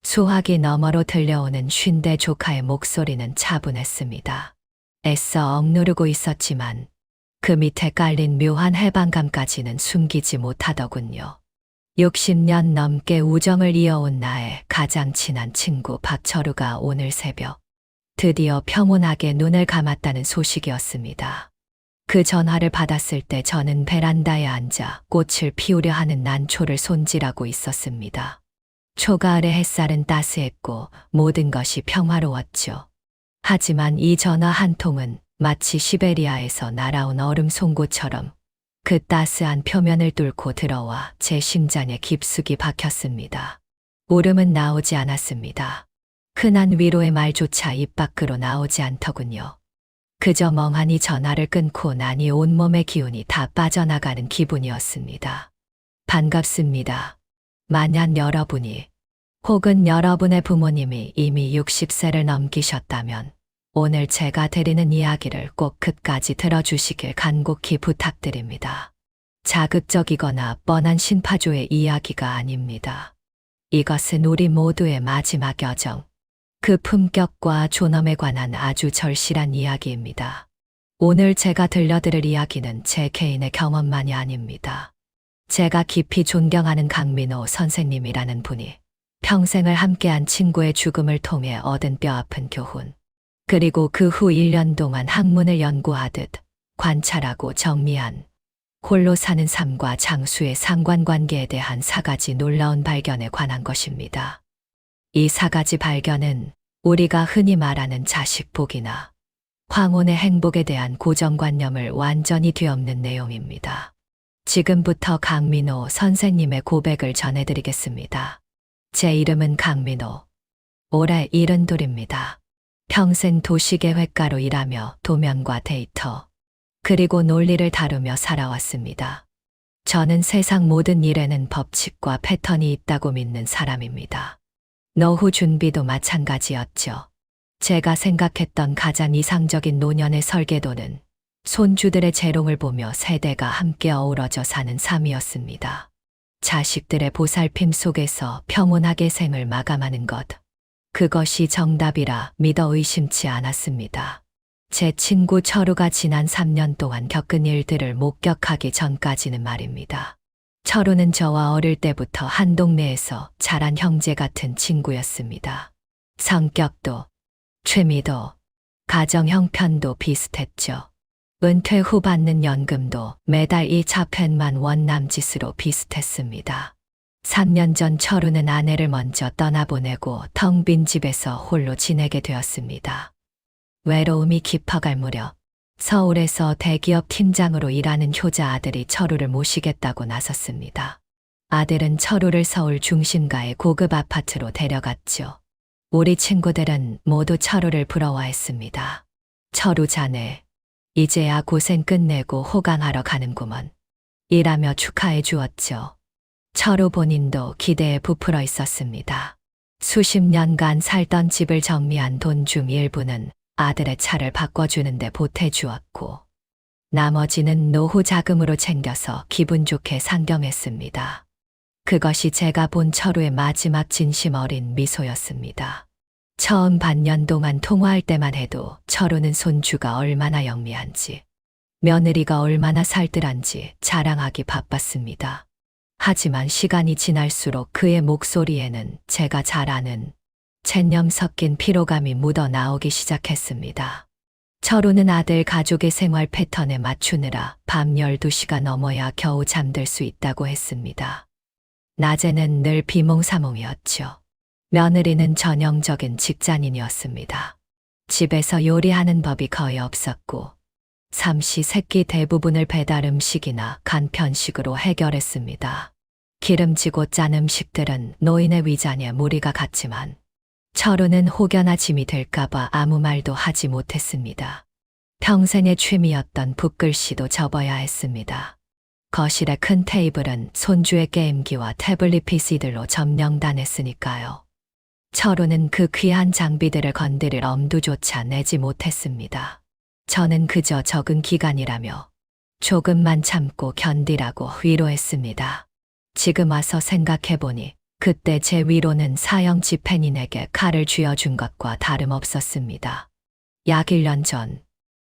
소화기 너머로 들려오는 쉰대 조카의 목소리는 차분했습니다. 애써 억누르고 있었지만 그 밑에 깔린 묘한 해방감까지는 숨기지 못하더군요. 60년 넘게 우정을 이어온 나의 가장 친한 친구 박철우가 오늘 새벽 드디어 평온하게 눈을 감았다는 소식이었습니다. 그 전화를 받았을 때 저는 베란다에 앉아 꽃을 피우려 하는 난초를 손질하고 있었습니다. 초가을의 햇살은 따스했고 모든 것이 평화로웠죠. 하지만 이 전화 한 통은 마치 시베리아에서 날아온 얼음 송곳처럼 그 따스한 표면을 뚫고 들어와 제 심장에 깊숙이 박혔습니다. 울음은 나오지 않았습니다. 흔한 위로의 말조차 입 밖으로 나오지 않더군요. 그저 멍하니 전화를 끊고 나니 온몸의 기운이 다 빠져나가는 기분이었습니다. 반갑습니다. 만약 여러분이 혹은 여러분의 부모님이 이미 60세를 넘기셨다면 오늘 제가 드리는 이야기를 꼭 끝까지 들어주시길 간곡히 부탁드립니다. 자극적이거나 뻔한 신파조의 이야기가 아닙니다. 이것은 우리 모두의 마지막 여정, 그 품격과 존엄에 관한 아주 절실한 이야기입니다. 오늘 제가 들려드릴 이야기는 제 개인의 경험만이 아닙니다. 제가 깊이 존경하는 강민호 선생님이라는 분이 평생을 함께한 친구의 죽음을 통해 얻은 뼈아픈 교훈, 그리고 그 후 1년 동안 학문을 연구하듯 관찰하고 정리한 홀로 사는 삶과 장수의 상관관계에 대한 4가지 놀라운 발견에 관한 것입니다. 이 4가지 발견은 우리가 흔히 말하는 자식복이나 황혼의 행복에 대한 고정관념을 완전히 뒤엎는 내용입니다. 지금부터 강민호 선생님의 고백을 전해드리겠습니다. 제 이름은 강민호. 올해 72입니다. 평생 도시계획가로 일하며 도면과 데이터, 그리고 논리를 다루며 살아왔습니다. 저는 세상 모든 일에는 법칙과 패턴이 있다고 믿는 사람입니다. 노후 준비도 마찬가지였죠. 제가 생각했던 가장 이상적인 노년의 설계도는 손주들의 재롱을 보며 세대가 함께 어우러져 사는 삶이었습니다. 자식들의 보살핌 속에서 평온하게 생을 마감하는 것. 그것이 정답이라 믿어 의심치 않았습니다. 제 친구 철우가 지난 3년 동안 겪은 일들을 목격하기 전까지는 말입니다. 철우는 저와 어릴 때부터 한 동네에서 자란 형제 같은 친구였습니다. 성격도, 취미도, 가정 형편도 비슷했죠. 은퇴 후 받는 연금도 매달 2,000만 원 남짓으로 비슷했습니다. 3년 전 철우는 아내를 먼저 떠나보내고 텅 빈 집에서 홀로 지내게 되었습니다. 외로움이 깊어갈 무렵 서울에서 대기업 팀장으로 일하는 효자 아들이 철우를 모시겠다고 나섰습니다. 아들은 철우를 서울 중심가의 고급 아파트로 데려갔죠. 우리 친구들은 모두 철우를 부러워했습니다. 철우 자네, 이제야 고생 끝내고 호강하러 가는구먼. 일하며 축하해 주었죠. 철우 본인도 기대에 부풀어 있었습니다. 수십 년간 살던 집을 정리한 돈 중 일부는 아들의 차를 바꿔주는데 보태주었고 나머지는 노후 자금으로 챙겨서 기분 좋게 상경했습니다. 그것이 제가 본 철우의 마지막 진심 어린 미소였습니다. 처음 반년 동안 통화할 때만 해도 철우는 손주가 얼마나 영리한지, 며느리가 얼마나 살뜰한지 자랑하기 바빴습니다. 하지만 시간이 지날수록 그의 목소리에는 제가 잘 아는 체념 섞인 피로감이 묻어 나오기 시작했습니다. 철우는 아들 가족의 생활 패턴에 맞추느라 밤 12시가 넘어야 겨우 잠들 수 있다고 했습니다. 낮에는 늘 비몽사몽이었죠. 며느리는 전형적인 직장인이었습니다. 집에서 요리하는 법이 거의 없었고 삼시세끼 대부분을 배달 음식이나 간편식으로 해결했습니다. 기름지고 짠 음식들은 노인의 위장에 무리가 갔지만 철우는 혹여나 짐이 될까봐 아무 말도 하지 못했습니다. 평생의 취미였던 붓글씨도 접어야 했습니다. 거실의 큰 테이블은 손주의 게임기와 태블릿 PC들로 점령당했으니까요. 철우는 그 귀한 장비들을 건드릴 엄두조차 내지 못했습니다. 저는 그저 적은 기간이라며 조금만 참고 견디라고 위로했습니다. 지금 와서 생각해보니 그때 제 위로는 사형 집행인에게 칼을 쥐어준 것과 다름없었습니다. 약 1년 전,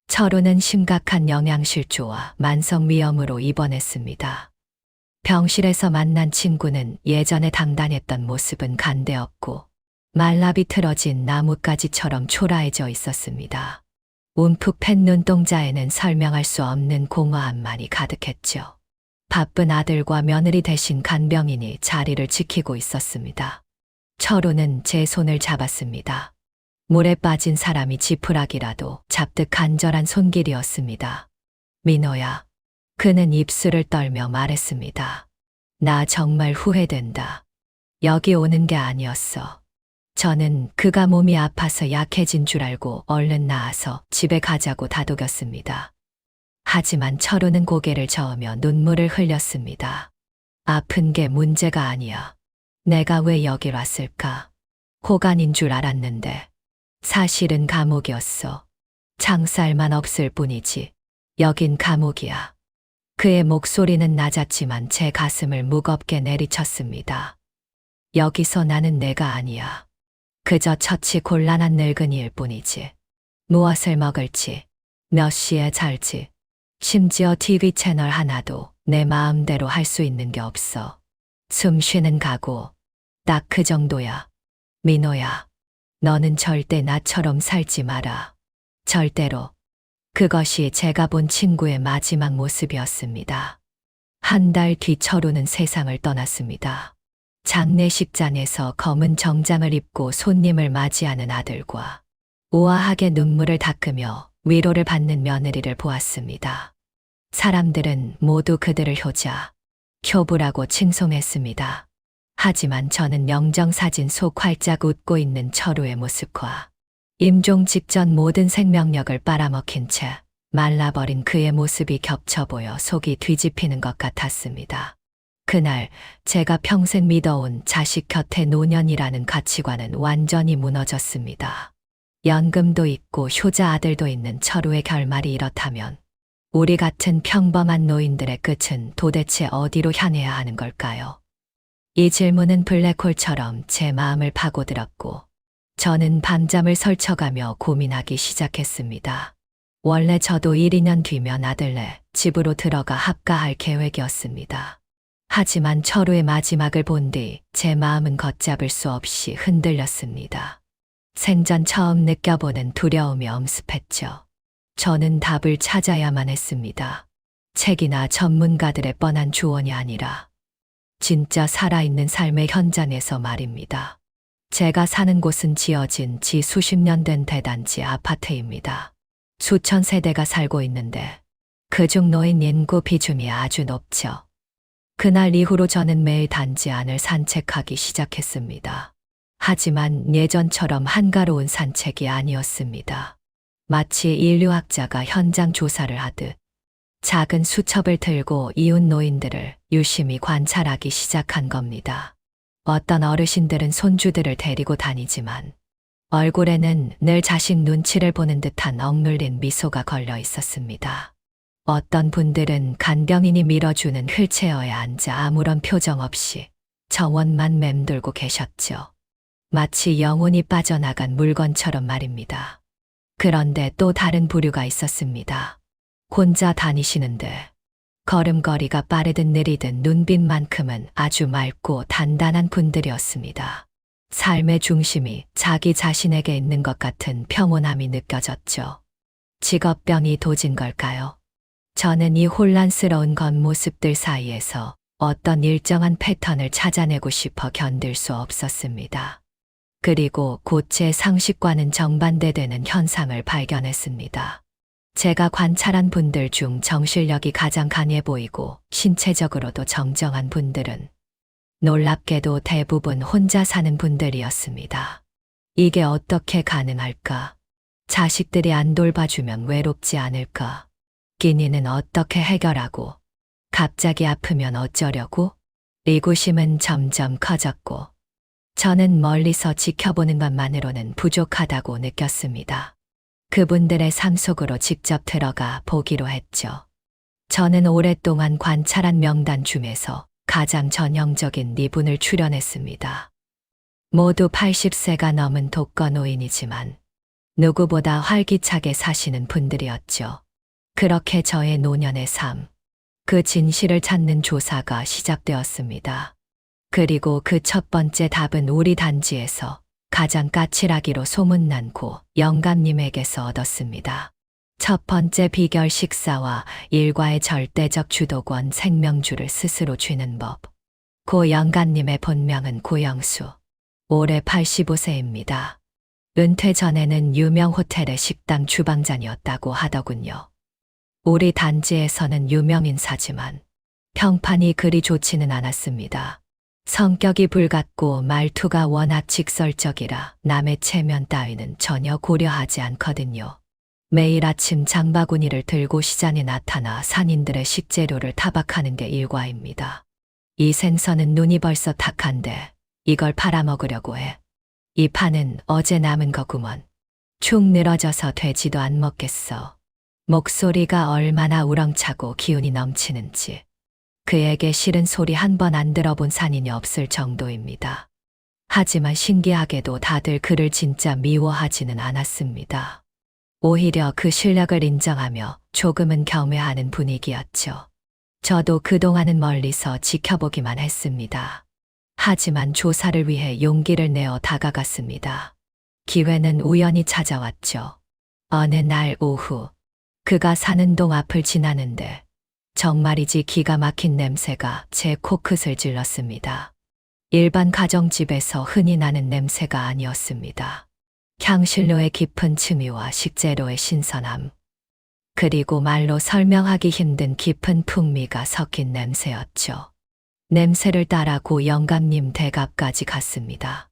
철우는 심각한 영양실조와 만성위염으로 입원했습니다. 병실에서 만난 친구는 예전에 당당했던 모습은 간데없고 말라 비틀어진 나뭇가지처럼 초라해져 있었습니다. 움푹 팬 눈동자에는 설명할 수 없는 공허함만이 가득했죠. 바쁜 아들과 며느리 대신 간병인이 자리를 지키고 있었습니다. 철우는 제 손을 잡았습니다. 물에 빠진 사람이 지푸라기라도 잡듯 간절한 손길이었습니다. 민호야. 그는 입술을 떨며 말했습니다. 나 정말 후회된다. 여기 오는 게 아니었어. 저는 그가 몸이 아파서 약해진 줄 알고 얼른 나와서 집에 가자고 다독였습니다. 하지만 철우는 고개를 저으며 눈물을 흘렸습니다. 아픈 게 문제가 아니야. 내가 왜 여길 왔을까? 호간인 줄 알았는데 사실은 감옥이었어. 창살만 없을 뿐이지. 여긴 감옥이야. 그의 목소리는 낮았지만 제 가슴을 무겁게 내리쳤습니다. 여기서 나는 내가 아니야. 그저 처치 곤란한 늙은이일 뿐이지. 무엇을 먹을지, 몇 시에 잘지, 심지어 TV 채널 하나도 내 마음대로 할 수 있는 게 없어. 숨 쉬는 각오, 딱 그 정도야. 민호야, 너는 절대 나처럼 살지 마라. 절대로. 그것이 제가 본 친구의 마지막 모습이었습니다. 한 달 뒤 철우는 세상을 떠났습니다. 장례식장에서 검은 정장을 입고 손님을 맞이하는 아들과 우아하게 눈물을 닦으며 위로를 받는 며느리를 보았습니다. 사람들은 모두 그들을 효자, 효부라고 칭송했습니다. 하지만 저는 명정사진 속 활짝 웃고 있는 철우의 모습과 임종 직전 모든 생명력을 빨아먹힌 채 말라버린 그의 모습이 겹쳐 보여 속이 뒤집히는 것 같았습니다. 그날 제가 평생 믿어온 자식 곁에 노년이라는 가치관은 완전히 무너졌습니다. 연금도 있고 효자 아들도 있는 철우의 결말이 이렇다면 우리 같은 평범한 노인들의 끝은 도대체 어디로 향해야 하는 걸까요? 이 질문은 블랙홀처럼 제 마음을 파고들었고 저는 밤잠을 설쳐가며 고민하기 시작했습니다. 원래 저도 1, 2년 뒤면 아들네 집으로 들어가 합가할 계획이었습니다. 하지만 철우의 마지막을 본 뒤 제 마음은 걷잡을 수 없이 흔들렸습니다. 생전 처음 느껴보는 두려움이 엄습했죠. 저는 답을 찾아야만 했습니다. 책이나 전문가들의 뻔한 조언이 아니라 진짜 살아있는 삶의 현장에서 말입니다. 제가 사는 곳은 지어진 지 수십 년 된 대단지 아파트입니다. 수천 세대가 살고 있는데 그중 노인 인구 비중이 아주 높죠. 그날 이후로 저는 매일 단지 안을 산책하기 시작했습니다. 하지만 예전처럼 한가로운 산책이 아니었습니다. 마치 인류학자가 현장 조사를 하듯 작은 수첩을 들고 이웃 노인들을 유심히 관찰하기 시작한 겁니다. 어떤 어르신들은 손주들을 데리고 다니지만 얼굴에는 늘 자식 눈치를 보는 듯한 억눌린 미소가 걸려 있었습니다. 어떤 분들은 간병인이 밀어주는 휠체어에 앉아 아무런 표정 없이 정원만 맴돌고 계셨죠. 마치 영혼이 빠져나간 물건처럼 말입니다. 그런데 또 다른 부류가 있었습니다. 혼자 다니시는데 걸음걸이가 빠르든 느리든 눈빛만큼은 아주 맑고 단단한 분들이었습니다. 삶의 중심이 자기 자신에게 있는 것 같은 평온함이 느껴졌죠. 직업병이 도진 걸까요? 저는 이 혼란스러운 겉모습들 사이에서 어떤 일정한 패턴을 찾아내고 싶어 견딜 수 없었습니다. 그리고 곧 제 상식과는 정반대되는 현상을 발견했습니다. 제가 관찰한 분들 중 정신력이 가장 강해 보이고 신체적으로도 정정한 분들은 놀랍게도 대부분 혼자 사는 분들이었습니다. 이게 어떻게 가능할까? 자식들이 안 돌봐주면 외롭지 않을까? 끼니는 어떻게 해결하고? 갑자기 아프면 어쩌려고? 의구심은 점점 커졌고 저는 멀리서 지켜보는 것만으로는 부족하다고 느꼈습니다. 그분들의 삶 속으로 직접 들어가 보기로 했죠. 저는 오랫동안 관찰한 명단 중에서 가장 전형적인 니분을 출연했습니다. 모두 80세가 넘은 독거노인이지만 누구보다 활기차게 사시는 분들이었죠. 그렇게 저의 노년의 삶, 그 진실을 찾는 조사가 시작되었습니다. 그리고 그 첫 번째 답은 우리 단지에서 가장 까칠하기로 소문난 고 영감님에게서 얻었습니다. 첫 번째 비결 식사와 일과의 절대적 주도권 생명주를 스스로 쥐는 법. 고 영감님의 본명은 고영수. 올해 85세입니다. 은퇴 전에는 유명 호텔의 식당 주방장이었다고 하더군요. 우리 단지에서는 유명 인사지만 평판이 그리 좋지는 않았습니다. 성격이 불같고 말투가 워낙 직설적이라 남의 체면 따위는 전혀 고려하지 않거든요. 매일 아침 장바구니를 들고 시장에 나타나 상인들의 식재료를 타박하는 게 일과입니다. 이 생선은 눈이 벌써 탁한데 이걸 팔아먹으려고 해. 이 파는 어제 남은 거구먼. 축 늘어져서 되지도 안 먹겠어. 목소리가 얼마나 우렁차고 기운이 넘치는지. 그에게 싫은 소리 한 번 안 들어본 산인이 없을 정도입니다. 하지만 신기하게도 다들 그를 진짜 미워하지는 않았습니다. 오히려 그 실력을 인정하며 조금은 경외하는 분위기였죠. 저도 그동안은 멀리서 지켜보기만 했습니다. 하지만 조사를 위해 용기를 내어 다가갔습니다. 기회는 우연히 찾아왔죠. 어느 날 오후, 그가 사는 동 앞을 지나는데 정말이지 기가 막힌 냄새가 제 코끝을 찔렀습니다. 일반 가정집에서 흔히 나는 냄새가 아니었습니다. 향신료의 깊은 층위와 식재료의 신선함, 그리고 말로 설명하기 힘든 깊은 풍미가 섞인 냄새였죠. 냄새를 따라 고 영감님 대갑까지 갔습니다.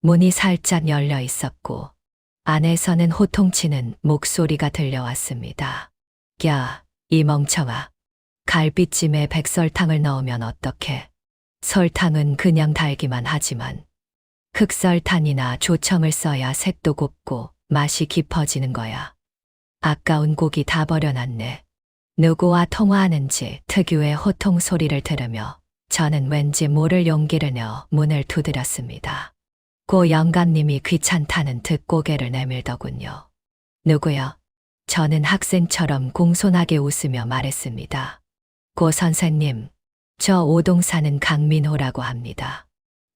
문이 살짝 열려 있었고 안에서는 호통치는 목소리가 들려왔습니다. 야, 이 멍청아. 갈비찜에 백설탕을 넣으면 어떡해? 설탕은 그냥 달기만 하지만 흑설탕이나 조청을 써야 색도 곱고 맛이 깊어지는 거야. 아까운 고기 다 버려놨네. 누구와 통화하는지 특유의 호통 소리를 들으며 저는 왠지 모를 용기를 내어 문을 두드렸습니다. 고 영감님이 귀찮다는 듯 고개를 내밀더군요. 누구요? 저는 학생처럼 공손하게 웃으며 말했습니다. 고 선생님, 저 오동 사는 강민호라고 합니다.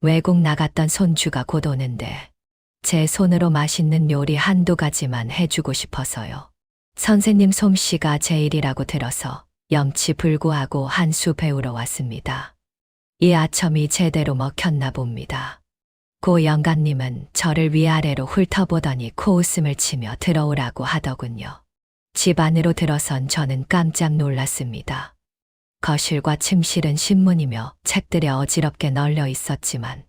외국 나갔던 손주가 곧 오는데 제 손으로 맛있는 요리 한두 가지만 해주고 싶어서요. 선생님 솜씨가 제일이라고 들어서 염치불구하고 한 수 배우러 왔습니다. 이 아첨이 제대로 먹혔나 봅니다. 고 영감님은 저를 위아래로 훑어보더니 코웃음을 치며 들어오라고 하더군요. 집 안으로 들어선 저는 깜짝 놀랐습니다. 거실과 침실은 신문이며 책들이 어지럽게 널려 있었지만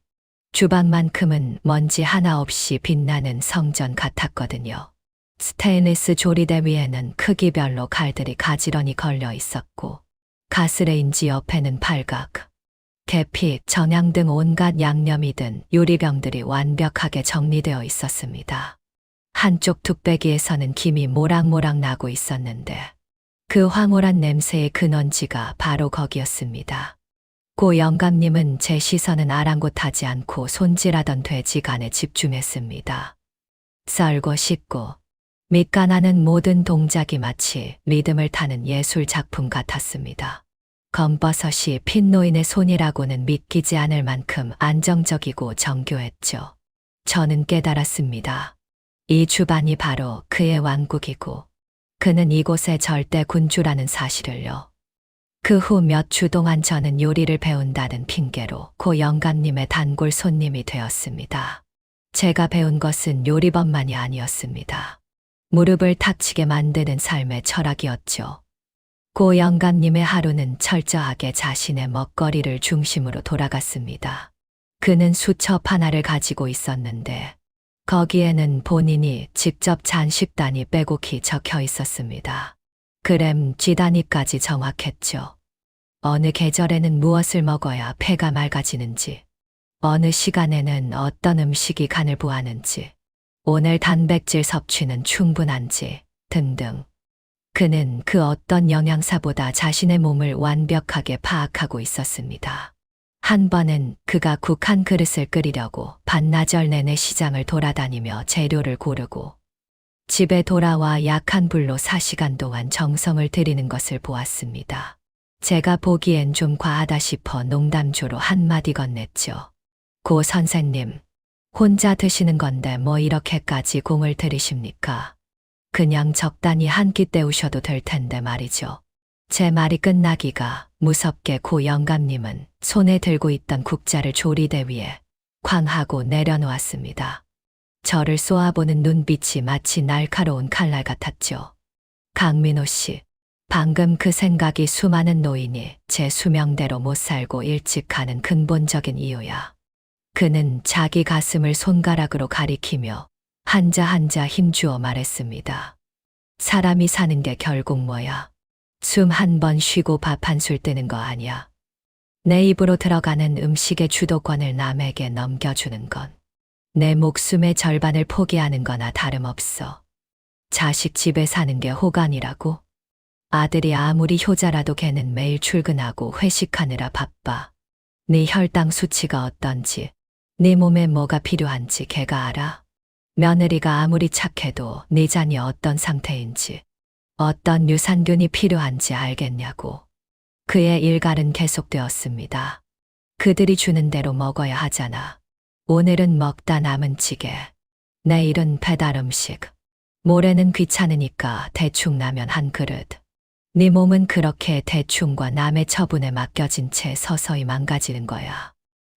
주방만큼은 먼지 하나 없이 빛나는 성전 같았거든요. 스테인리스 조리대 위에는 크기별로 칼들이 가지런히 걸려 있었고 가스레인지 옆에는 팔각, 계피, 정향 등 온갖 양념이 든 유리병들이 완벽하게 정리되어 있었습니다. 한쪽 뚝배기에서는 김이 모락모락 나고 있었는데 그 황홀한 냄새의 근원지가 바로 거기였습니다. 고 영감님은 제 시선은 아랑곳하지 않고 손질하던 돼지간에 집중했습니다. 썰고 씻고 밑간하는 모든 동작이 마치 리듬을 타는 예술 작품 같았습니다. 검버섯이 핀노인의 손이라고는 믿기지 않을 만큼 안정적이고 정교했죠. 저는 깨달았습니다. 이 주반이 바로 그의 왕국이고 그는 이곳의 절대 군주라는 사실을요. 그 후 몇 주 동안 저는 요리를 배운다는 핑계로 고 영감님의 단골 손님이 되었습니다. 제가 배운 것은 요리법만이 아니었습니다. 무릎을 탁 치게 만드는 삶의 철학이었죠. 고 영감님의 하루는 철저하게 자신의 먹거리를 중심으로 돌아갔습니다. 그는 수첩 하나를 가지고 있었는데 거기에는 본인이 직접 잔 식단이 빼곡히 적혀 있었습니다. 그램, 쥐 단위까지 정확했죠. 어느 계절에는 무엇을 먹어야 폐가 맑아지는지, 어느 시간에는 어떤 음식이 간을 보하는지, 오늘 단백질 섭취는 충분한지 등등. 그는 그 어떤 영양사보다 자신의 몸을 완벽하게 파악하고 있었습니다. 한 번은 그가 국 한 그릇을 끓이려고 반나절 내내 시장을 돌아다니며 재료를 고르고 집에 돌아와 약한 불로 4시간 동안 정성을 들이는 것을 보았습니다. 제가 보기엔 좀 과하다 싶어 농담조로 한마디 건넸죠. 고 선생님, 혼자 드시는 건데 뭐 이렇게까지 공을 들이십니까? 그냥 적당히 한 끼 때우셔도 될 텐데 말이죠. 제 말이 끝나기가 무섭게 고 영감님은 손에 들고 있던 국자를 조리대 위에 쾅 하고 내려놓았습니다. 저를 쏘아보는 눈빛이 마치 날카로운 칼날 같았죠. 강민호 씨, 방금 그 생각이 수많은 노인이 제 수명대로 못 살고 일찍 가는 근본적인 이유야. 그는 자기 가슴을 손가락으로 가리키며 한자 한자 힘주어 말했습니다. 사람이 사는 게 결국 뭐야? 숨 한 번 쉬고 밥 한 술 뜨는 거 아니야. 내 입으로 들어가는 음식의 주도권을 남에게 넘겨주는 건 내 목숨의 절반을 포기하는 거나 다름없어. 자식 집에 사는 게 호간이라고? 아들이 아무리 효자라도 걔는 매일 출근하고 회식하느라 바빠. 네 혈당 수치가 어떤지, 네 몸에 뭐가 필요한지 걔가 알아? 며느리가 아무리 착해도 네 잔이 어떤 상태인지, 어떤 유산균이 필요한지 알겠냐고. 그의 일갈은 계속되었습니다. 그들이 주는 대로 먹어야 하잖아. 오늘은 먹다 남은 찌개, 내일은 배달 음식, 모레는 귀찮으니까 대충 라면 한 그릇. 네 몸은 그렇게 대충과 남의 처분에 맡겨진 채 서서히 망가지는 거야.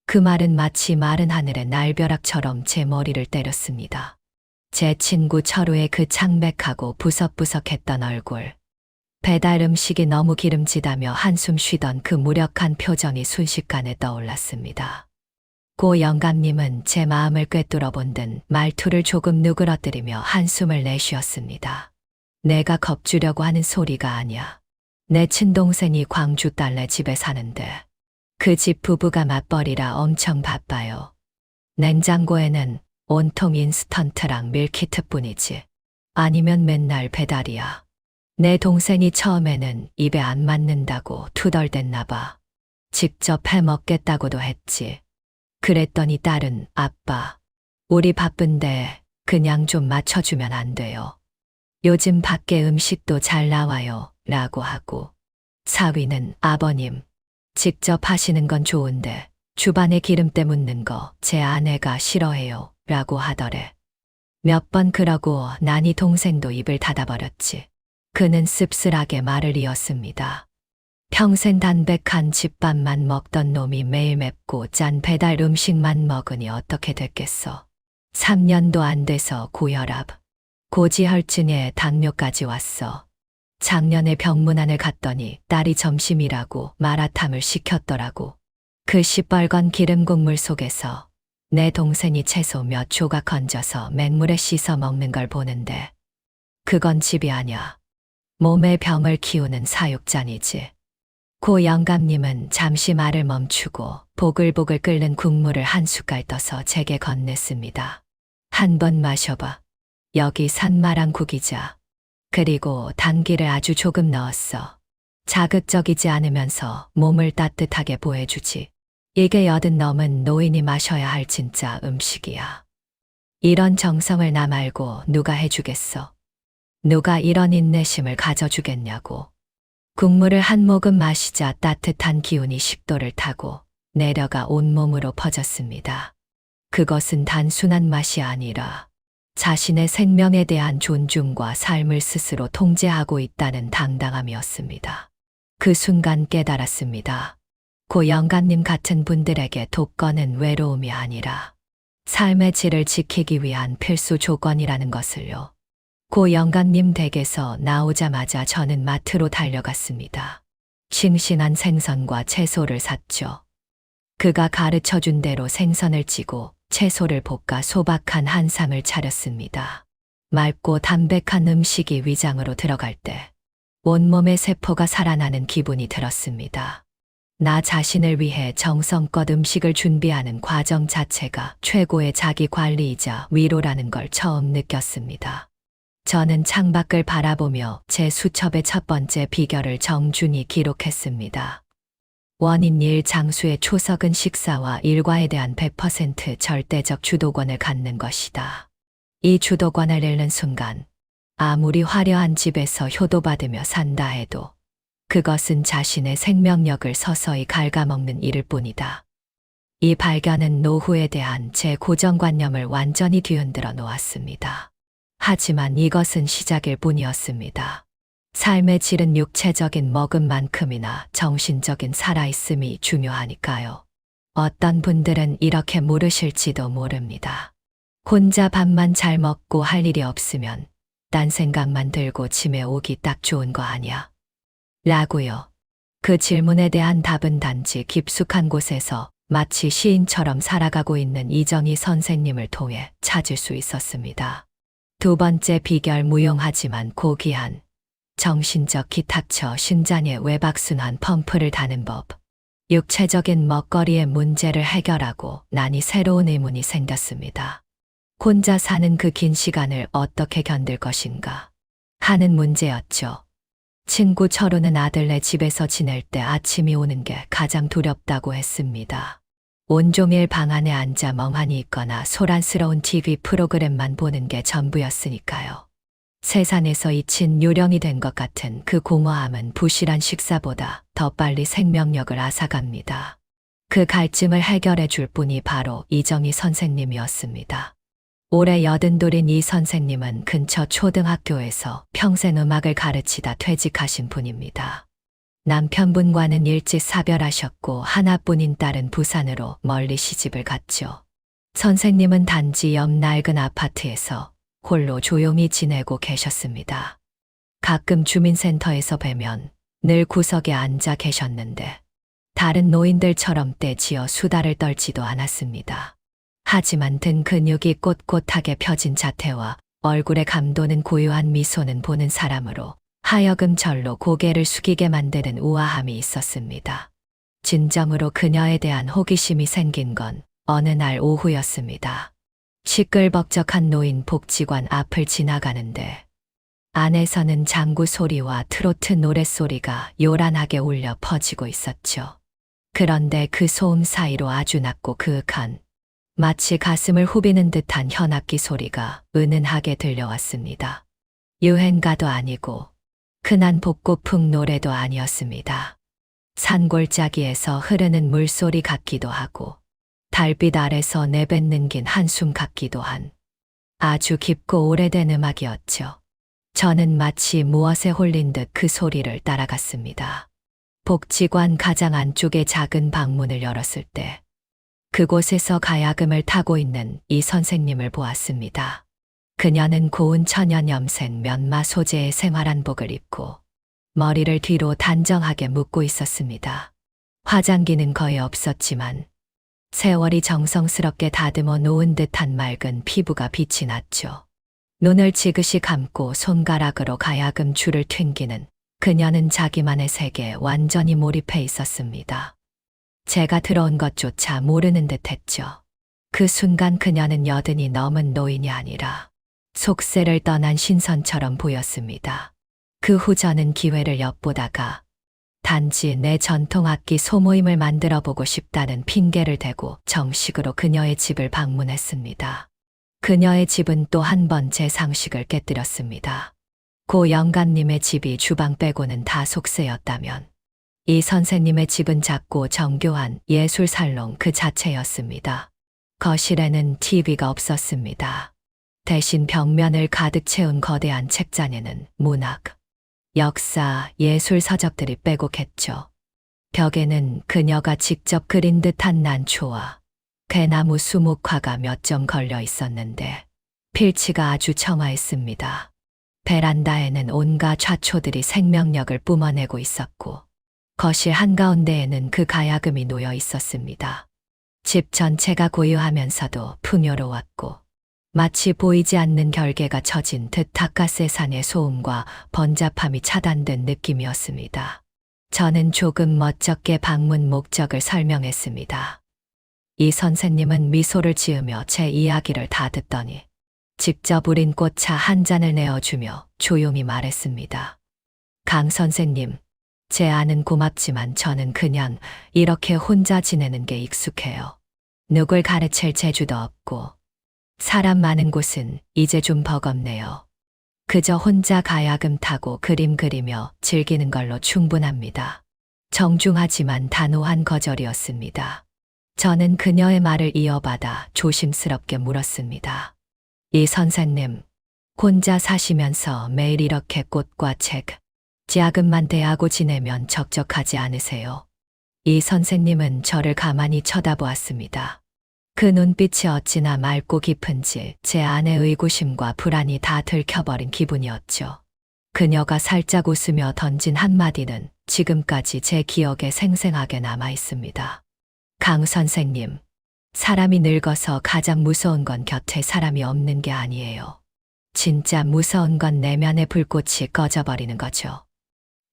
그 말은 마치 마른 하늘의 날벼락처럼 제 머리를 때렸습니다. 제 친구 철우의 그 창백하고 부석부석했던 얼굴, 배달 음식이 너무 기름지다며 한숨 쉬던 그 무력한 표정이 순식간에 떠올랐습니다. 고 영감님은 제 마음을 꿰뚫어 본 듯 말투를 조금 누그러뜨리며 한숨을 내쉬었습니다. 내가 겁주려고 하는 소리가 아니야. 내 친동생이 광주 딸네 집에 사는데 그 집 부부가 맞벌이라 엄청 바빠요. 냉장고에는 온통 인스턴트랑 밀키트뿐이지. 아니면 맨날 배달이야. 내 동생이 처음에는 입에 안 맞는다고 투덜댔나 봐. 직접 해 먹겠다고도 했지. 그랬더니 딸은 아빠, 우리 바쁜데 그냥 좀 맞춰주면 안 돼요. 요즘 밖에 음식도 잘 나와요 라고 하고, 사위는 아버님, 직접 하시는 건 좋은데 주반에 기름때 묻는 거 제 아내가 싫어해요 라고 하더래. 몇 번 그러고 나니 동생도 입을 닫아버렸지. 그는 씁쓸하게 말을 이었습니다. 평생 담백한 집밥만 먹던 놈이 매일 맵고 짠 배달 음식만 먹으니 어떻게 됐겠어. 3년도 안 돼서 고혈압, 고지혈증에 당뇨까지 왔어. 작년에 병문안을 갔더니 딸이 점심이라고 마라탕을 시켰더라고. 그 시뻘건 기름 국물 속에서 내 동생이 채소 몇 조각 얹어서 맹물에 씻어 먹는 걸 보는데 그건 집이 아냐. 몸에 병을 키우는 사육장이지. 고 영감님은 잠시 말을 멈추고 보글보글 끓는 국물을 한 숟갈 떠서 제게 건넸습니다. 한 번 마셔봐. 여기 산마랑국이자. 그리고 당기를 아주 조금 넣었어. 자극적이지 않으면서 몸을 따뜻하게 보해주지. 이게 80 넘은 노인이 마셔야 할 진짜 음식이야. 이런 정성을 나 말고 누가 해주겠어. 누가 이런 인내심을 가져주겠냐고. 국물을 한 모금 마시자 따뜻한 기운이 식도를 타고 내려가 온몸으로 퍼졌습니다. 그것은 단순한 맛이 아니라 자신의 생명에 대한 존중과 삶을 스스로 통제하고 있다는 당당함이었습니다. 그 순간 깨달았습니다. 고 영감님 같은 분들에게 독거는 외로움이 아니라 삶의 질을 지키기 위한 필수 조건이라는 것을요. 고 영감님 댁에서 나오자마자 저는 마트로 달려갔습니다. 싱싱한 생선과 채소를 샀죠. 그가 가르쳐준 대로 생선을 찌고 채소를 볶아 소박한 한상을 차렸습니다. 맑고 담백한 음식이 위장으로 들어갈 때 온몸의 세포가 살아나는 기분이 들었습니다. 나 자신을 위해 정성껏 음식을 준비하는 과정 자체가 최고의 자기 관리이자 위로라는 걸 처음 느꼈습니다. 저는 창밖을 바라보며 제 수첩의 첫 번째 비결을 정준히 기록했습니다. 원인 1. 장수의 초석은 식사와 일과에 대한 100% 절대적 주도권을 갖는 것이다. 이 주도권을 잃는 순간 아무리 화려한 집에서 효도받으며 산다 해도 그것은 자신의 생명력을 서서히 갉아먹는 일일 뿐이다. 이 발견은 노후에 대한 제 고정관념을 완전히 뒤흔들어 놓았습니다. 하지만 이것은 시작일 뿐이었습니다. 삶의 질은 육체적인 먹음만큼이나 정신적인 살아있음이 중요하니까요. 어떤 분들은 이렇게 모르실지도 모릅니다. 혼자 밥만 잘 먹고 할 일이 없으면 딴 생각만 들고 짐에 오기 딱 좋은 거 아니야? 라고요. 그 질문에 대한 답은 단지 깊숙한 곳에서 마치 시인처럼 살아가고 있는 이정희 선생님을 통해 찾을 수 있었습니다. 두 번째 비결, 무용하지만 고귀한 정신적 기탁처 신장의 외박순환 펌프를 다는 법. 육체적인 먹거리의 문제를 해결하고 나니 새로운 의문이 생겼습니다. 혼자 사는 그 긴 시간을 어떻게 견딜 것인가 하는 문제였죠. 친구 철우는 아들네 집에서 지낼 때 아침이 오는 게 가장 두렵다고 했습니다. 온종일 방 안에 앉아 멍하니 있거나 소란스러운 TV 프로그램만 보는 게 전부였으니까요. 세상에서 잊힌 요령이 된 것 같은 그 공허함은 부실한 식사보다 더 빨리 생명력을 앗아갑니다. 그 갈증을 해결해 줄 분이 바로 이정희 선생님이었습니다. 올해 82인 이 선생님은 근처 초등학교에서 평생 음악을 가르치다 퇴직하신 분입니다. 남편분과는 일찍 사별하셨고 하나뿐인 딸은 부산으로 멀리 시집을 갔죠. 선생님은 단지 옆 낡은 아파트에서 홀로 조용히 지내고 계셨습니다. 가끔 주민센터에서 뵈면 늘 구석에 앉아 계셨는데 다른 노인들처럼 떼지어 수다를 떨지도 않았습니다. 하지만 등 근육이 꼿꼿하게 펴진 자태와 얼굴에 감도는 고요한 미소는 보는 사람으로 하여금 절로 고개를 숙이게 만드는 우아함이 있었습니다. 진정으로 그녀에 대한 호기심이 생긴 건 어느 날 오후였습니다. 시끌벅적한 노인 복지관 앞을 지나가는데 안에서는 장구 소리와 트로트 노랫소리가 요란하게 울려 퍼지고 있었죠. 그런데 그 소음 사이로 아주 낮고 그윽한 마치 가슴을 후비는 듯한 현악기 소리가 은은하게 들려왔습니다. 유행가도 아니고 흔한 복고풍 노래도 아니었습니다. 산골짜기에서 흐르는 물소리 같기도 하고 달빛 아래서 내뱉는 긴 한숨 같기도 한 아주 깊고 오래된 음악이었죠. 저는 마치 무엇에 홀린 듯 그 소리를 따라갔습니다. 복지관 가장 안쪽의 작은 방문을 열었을 때 그곳에서 가야금을 타고 있는 이 선생님을 보았습니다. 그녀는 고운 천연 염색 면마 소재의 생활한복을 입고 머리를 뒤로 단정하게 묶고 있었습니다. 화장기는 거의 없었지만 세월이 정성스럽게 다듬어 놓은 듯한 맑은 피부가 빛이 났죠. 눈을 지그시 감고 손가락으로 가야금 줄을 튕기는 그녀는 자기만의 세계에 완전히 몰입해 있었습니다. 제가 들어온 것조차 모르는 듯 했죠. 그 순간 그녀는 여든이 넘은 노인이 아니라 속세를 떠난 신선처럼 보였습니다. 그 후 저는 기회를 엿보다가 단지 내 전통악기 소모임을 만들어 보고 싶다는 핑계를 대고 정식으로 그녀의 집을 방문했습니다. 그녀의 집은 또 한 번 제 상식을 깨뜨렸습니다. 고 영감님의 집이 주방 빼고는 다 속세였다면 이 선생님의 집은 작고 정교한 예술 살롱 그 자체였습니다. 거실에는 TV가 없었습니다. 대신 벽면을 가득 채운 거대한 책장에는 문학, 역사, 예술 서적들이 빼곡했죠. 벽에는 그녀가 직접 그린 듯한 난초와 대나무 수묵화가 몇 점 걸려 있었는데 필치가 아주 청아했습니다. 베란다에는 온갖 좌초들이 생명력을 뿜어내고 있었고 거실 한가운데에는 그 가야금이 놓여 있었습니다. 집 전체가 고요하면서도 풍요로웠고 마치 보이지 않는 결계가 쳐진 듯 닭가스산의 소음과 번잡함이 차단된 느낌이었습니다. 저는 조금 멋쩍게 방문 목적을 설명했습니다. 이 선생님은 미소를 지으며 제 이야기를 다 듣더니 직접 우린 꽃차 한 잔을 내어주며 조용히 말했습니다. 강 선생님, 제 아는 고맙지만 저는 그냥 이렇게 혼자 지내는 게 익숙해요. 누굴 가르칠 재주도 없고 사람 많은 곳은 이제 좀 버겁네요. 그저 혼자 가야금 타고 그림 그리며 즐기는 걸로 충분합니다. 정중하지만 단호한 거절이었습니다. 저는 그녀의 말을 이어받아 조심스럽게 물었습니다. 이 선생님, 혼자 사시면서 매일 이렇게 꽃과 책, 야금만 대하고 지내면 적적하지 않으세요? 이 선생님은 저를 가만히 쳐다보았습니다. 그 눈빛이 어찌나 맑고 깊은지 제 안의 의구심과 불안이 다 들켜버린 기분이었죠. 그녀가 살짝 웃으며 던진 한마디는 지금까지 제 기억에 생생하게 남아 있습니다. 강 선생님, 사람이 늙어서 가장 무서운 건 곁에 사람이 없는 게 아니에요. 진짜 무서운 건 내면의 불꽃이 꺼져버리는 거죠.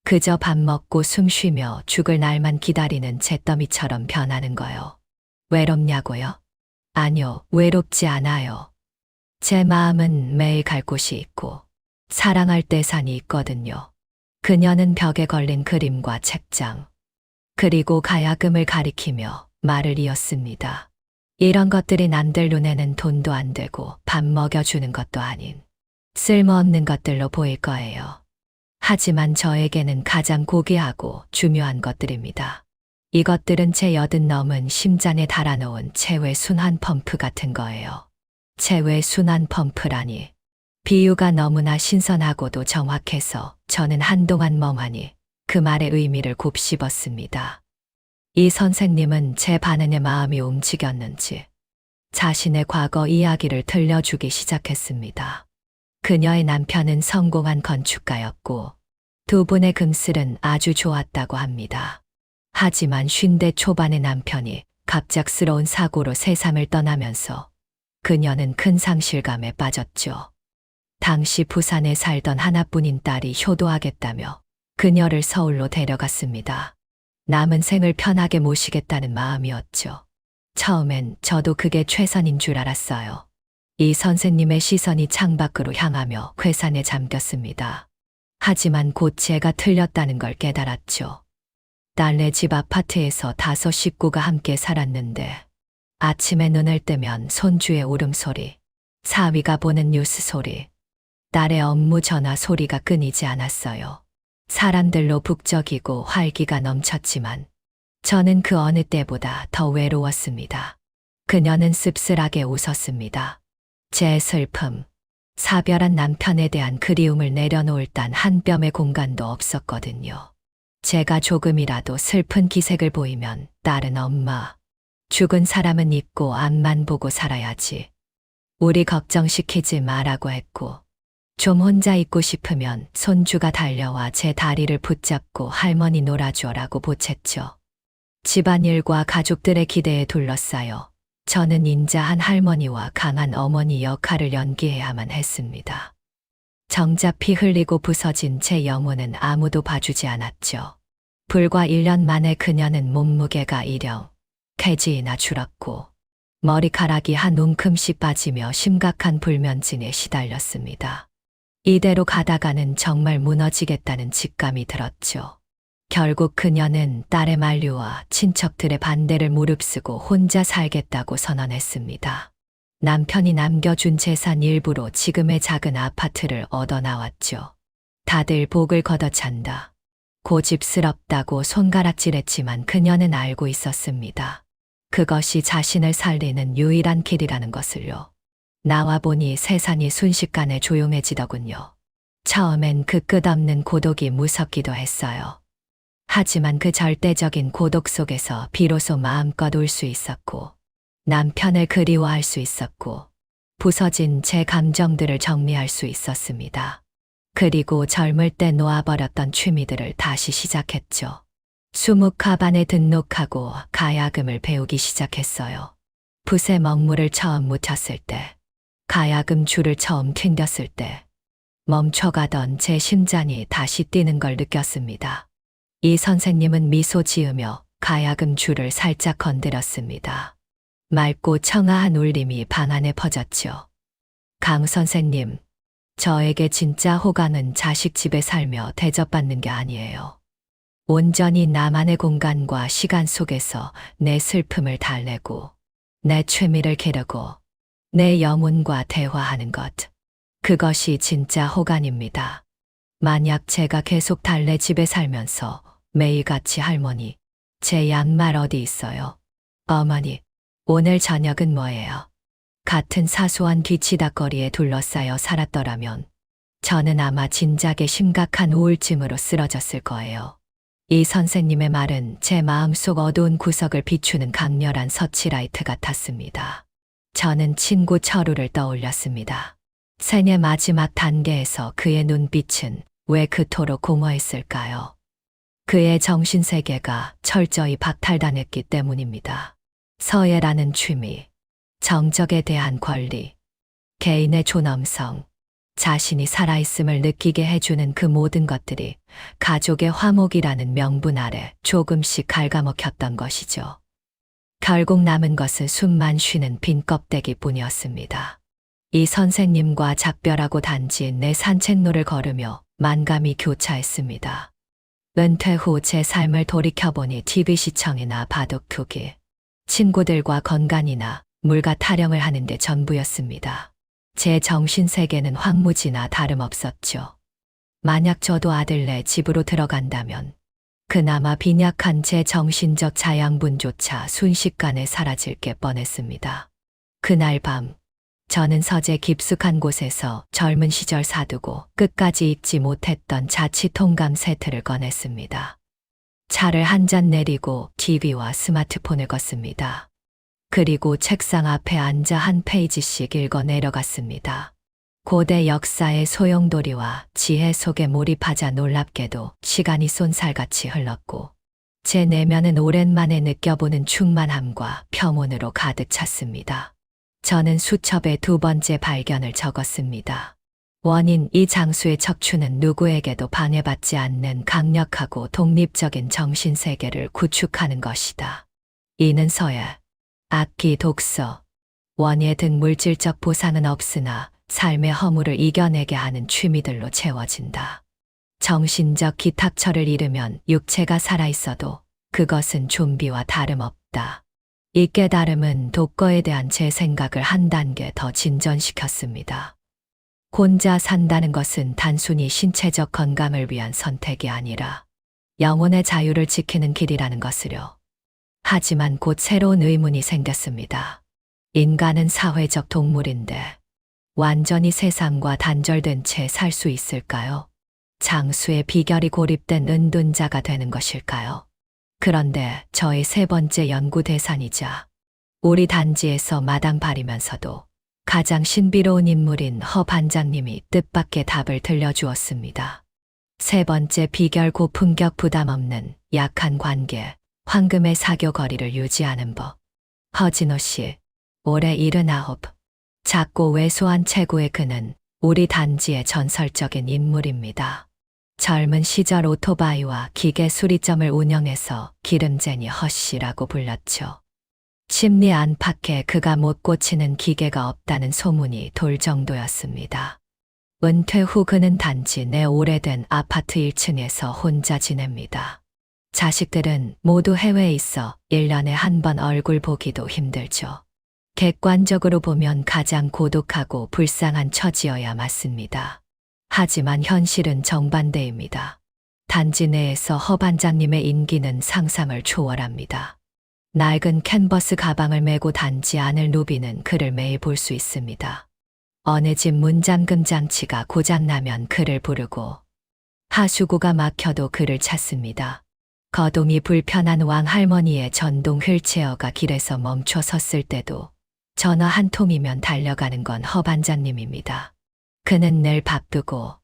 그저 밥 먹고 숨 쉬며 죽을 날만 기다리는 잿더미처럼 변하는 거요. 외롭냐고요? 아니요, 외롭지 않아요. 제 마음은 매일 갈 곳이 있고 사랑할 대상이 있거든요. 그녀는 벽에 걸린 그림과 책장, 그리고 가야금을 가리키며 말을 이었습니다. 이런 것들이 남들 눈에는 돈도 안 되고 밥 먹여주는 것도 아닌 쓸모없는 것들로 보일 거예요. 하지만 저에게는 가장 고귀하고 중요한 것들입니다. 이것들은 제 80 넘은 심장에 달아놓은 체외 순환 펌프 같은 거예요. 체외 순환 펌프라니. 비유가 너무나 신선하고도 정확해서 저는 한동안 멍하니 그 말의 의미를 곱씹었습니다. 이 선생님은 제 반응에 마음이 움직였는지 자신의 과거 이야기를 들려주기 시작했습니다. 그녀의 남편은 성공한 건축가였고 두 분의 금슬은 아주 좋았다고 합니다. 하지만 50대 초반의 남편이 갑작스러운 사고로 세상을 떠나면서 그녀는 큰 상실감에 빠졌죠. 당시 부산에 살던 하나뿐인 딸이 효도하겠다며 그녀를 서울로 데려갔습니다. 남은 생을 편하게 모시겠다는 마음이었죠. 처음엔 저도 그게 최선인 줄 알았어요. 이 선생님의 시선이 창밖으로 향하며 괴산에 잠겼습니다. 하지만 곧 제가 틀렸다는 걸 깨달았죠. 딸네 집 아파트에서 5 식구가 함께 살았는데 아침에 눈을 뜨면 손주의 울음소리, 사위가 보는 뉴스 소리, 딸의 업무 전화 소리가 끊이지 않았어요. 사람들로 북적이고 활기가 넘쳤지만 저는 그 어느 때보다 더 외로웠습니다. 그녀는 씁쓸하게 웃었습니다. 제 슬픔, 사별한 남편에 대한 그리움을 내려놓을 단 한 뼘의 공간도 없었거든요. 제가 조금이라도 슬픈 기색을 보이면 딸은 엄마, 죽은 사람은 잊고 앞만 보고 살아야지. 우리 걱정시키지 마라고 했고 좀 혼자 있고 싶으면 손주가 달려와 제 다리를 붙잡고 할머니 놀아줘라고 보챘죠. 집안일과 가족들의 기대에 둘러싸여 저는 인자한 할머니와 강한 어머니 역할을 연기해야만 했습니다. 정작 피 흘리고 부서진 제 영혼은 아무도 봐주지 않았죠. 불과 1년 만에 그녀는 몸무게가 1kg나 줄었고 머리카락이 한 움큼씩 빠지며 심각한 불면증에 시달렸습니다. 이대로 가다가는 정말 무너지겠다는 직감이 들었죠. 결국 그녀는 딸의 만류와 친척들의 반대를 무릅쓰고 혼자 살겠다고 선언했습니다. 남편이 남겨준 재산 일부로 지금의 작은 아파트를 얻어 나왔죠. 다들 복을 걷어찬다. 고집스럽다고 손가락질했지만 그녀는 알고 있었습니다. 그것이 자신을 살리는 유일한 길이라는 것을요. 나와 보니 세상이 순식간에 조용해지더군요. 처음엔 그 끝없는 고독이 무섭기도 했어요. 하지만 그 절대적인 고독 속에서 비로소 마음껏 울 수 있었고 남편을 그리워할 수 있었고 부서진 제 감정들을 정리할 수 있었습니다. 그리고 젊을 때 놓아버렸던 취미들을 다시 시작했죠. 수묵화반에 등록하고 가야금을 배우기 시작했어요. 붓에 먹물을 처음 묻혔을 때, 가야금 줄을 처음 튕겼을 때 멈춰가던 제 심장이 다시 뛰는 걸 느꼈습니다. 이 선생님은 미소 지으며 가야금 줄을 살짝 건드렸습니다. 맑고 청아한 울림이 방 안에 퍼졌죠. 강 선생님, 저에게 진짜 호감은 자식 집에 살며 대접받는 게 아니에요. 온전히 나만의 공간과 시간 속에서 내 슬픔을 달래고, 내 취미를 기르고, 내 영혼과 대화하는 것. 그것이 진짜 호감입니다. 만약 제가 계속 달래 집에 살면서 매일같이 할머니, 제 양말 어디 있어요? 어머니, 오늘 저녁은 뭐예요? 같은 사소한 뒤치다거리에 둘러싸여 살았더라면 저는 아마 진작에 심각한 우울증으로 쓰러졌을 거예요. 이 선생님의 말은 제 마음속 어두운 구석을 비추는 강렬한 서치라이트 같았습니다. 저는 친구 철우를 떠올렸습니다. 생의 마지막 단계에서 그의 눈빛은 왜 그토록 공허했을까요? 그의 정신세계가 철저히 박탈당했기 때문입니다. 서예라는 취미, 정적에 대한 권리, 개인의 존엄성, 자신이 살아있음을 느끼게 해주는 그 모든 것들이 가족의 화목이라는 명분 아래 조금씩 갉아먹혔던 것이죠. 결국 남은 것은 숨만 쉬는 빈 껍데기 뿐이었습니다. 이 선생님과 작별하고 단지 내 산책로를 걸으며 만감이 교차했습니다. 은퇴 후 제 삶을 돌이켜보니 TV 시청이나 바둑두기, 친구들과 건강이나 물가 타령을 하는데 전부였습니다. 제 정신세계는 황무지나 다름없었죠. 만약 저도 아들네 집으로 들어간다면 그나마 빈약한 제 정신적 자양분조차 순식간에 사라질 게 뻔했습니다. 그날 밤 저는 서재 깊숙한 곳에서 젊은 시절 사두고 끝까지 읽지 못했던 자취통감 세트를 꺼냈습니다. 차를 한 잔 내리고 TV와 스마트폰을 껐습니다. 그리고 책상 앞에 앉아 한 페이지씩 읽어 내려갔습니다. 고대 역사의 소용돌이와 지혜 속에 몰입하자 놀랍게도 시간이 쏜살같이 흘렀고 제 내면은 오랜만에 느껴보는 충만함과 평온으로 가득 찼습니다. 저는 수첩에 두 번째 발견을 적었습니다. 원인: 이 장수의 척추는 누구에게도 방해받지 않는 강력하고 독립적인 정신세계를 구축하는 것이다. 이는 서예, 악기, 독서, 원예 등 물질적 보상은 없으나 삶의 허물을 이겨내게 하는 취미들로 채워진다. 정신적 기탁처를 잃으면 육체가 살아있어도 그것은 좀비와 다름없다. 이 깨달음은 독거에 대한 제 생각을 한 단계 더 진전시켰습니다. 혼자 산다는 것은 단순히 신체적 건강을 위한 선택이 아니라 영혼의 자유를 지키는 길이라는 것을요. 하지만 곧 새로운 의문이 생겼습니다. 인간은 사회적 동물인데 완전히 세상과 단절된 채 살 수 있을까요? 장수의 비결이 고립된 은둔자가 되는 것일까요? 그런데 저의 세 번째 연구 대상이자 우리 단지에서 마당발이면서도 가장 신비로운 인물인 허 반장님이 뜻밖의 답을 들려주었습니다. 세 번째 비결: 고품격 부담 없는 약한 관계, 황금의 사교 거리를 유지하는 법. 허진호 씨, 올해 79. 작고 왜소한 체구의 그는 우리 단지의 전설적인 인물입니다. 젊은 시절 오토바이와 기계 수리점을 운영해서 기름쟁이 허씨라고 불렸죠. 심리 안팎에 그가 못 고치는 기계가 없다는 소문이 돌 정도였습니다. 은퇴 후 그는 단지 내 오래된 아파트 1층에서 혼자 지냅니다. 자식들은 모두 해외에 있어 1년에 한 번 얼굴 보기도 힘들죠. 객관적으로 보면 가장 고독하고 불쌍한 처지여야 맞습니다. 하지만 현실은 정반대입니다. 단지 내에서 허 반장님의 인기는 상상을 초월합니다. 낡은 캔버스 가방을 메고 단지 안을 누비는 그를 매일 볼 수 있습니다. 어느 집 문잠금 장치가 고장나면 그를 부르고 하수구가 막혀도 그를 찾습니다. 거동이 불편한 왕할머니의 전동 휠체어가 길에서 멈춰 섰을 때도 전화 한 통이면 달려가는 건 허 반장님입니다. 그는 늘 바쁘고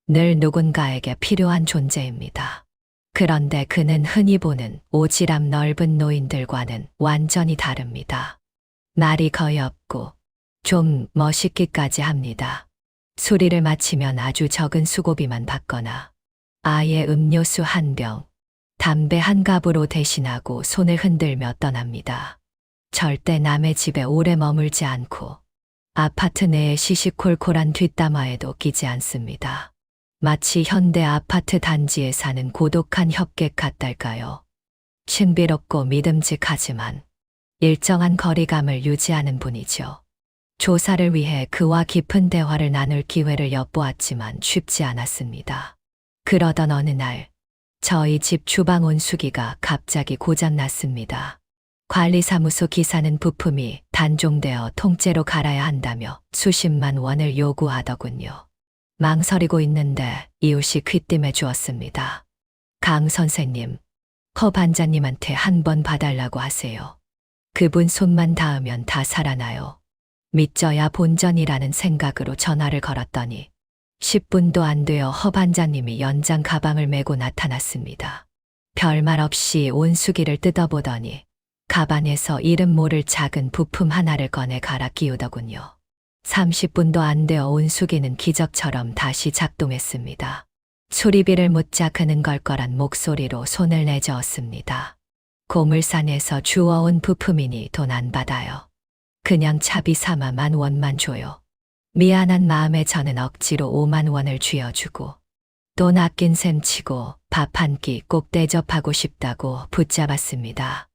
늘 누군가에게 필요한 존재입니다. 그런데 그는 흔히 보는 오지랖 넓은 노인들과는 완전히 다릅니다. 말이 거의 없고 좀 멋있기까지 합니다. 수리를 마치면 아주 적은 수고비만 받거나 아예 음료수 한 병, 담배 한 갑으로 대신하고 손을 흔들며 떠납니다. 절대 남의 집에 오래 머물지 않고 아파트 내의 시시콜콜한 뒷담화에도 끼지 않습니다. 마치 현대 아파트 단지에 사는 고독한 협객 같달까요. 신비롭고 믿음직하지만 일정한 거리감을 유지하는 분이죠. 조사를 위해 그와 깊은 대화를 나눌 기회를 엿보았지만 쉽지 않았습니다. 그러던 어느 날, 저희 집 주방 온수기가 갑자기 고장났습니다. 관리사무소 기사는 부품이 단종되어 통째로 갈아야 한다며 수십만 원을 요구하더군요. 망설이고 있는데 이웃이 귀띔해 주었습니다. 강 선생님, 허 반장님한테 한번 봐달라고 하세요. 그분 손만 닿으면 다 살아나요. 믿져야 본전이라는 생각으로 전화를 걸었더니 10분도 안 되어 허 반장님이 연장 가방을 메고 나타났습니다. 별말 없이 온수기를 뜯어보더니 가방에서 이름 모를 작은 부품 하나를 꺼내 갈아 끼우더군요. 30분도 안 되어 온수기는 기적처럼 다시 작동했습니다. 수리비를 묻자 그는 걸걸한 목소리로 손을 내저었습니다. 고물산에서 주워온 부품이니 돈 안 받아요. 그냥 차비 삼아 10,000원만 줘요. 미안한 마음에 저는 억지로 50,000원을 쥐어주고 돈 아낀 셈 치고 밥 한 끼 꼭 대접하고 싶다고 붙잡았습니다.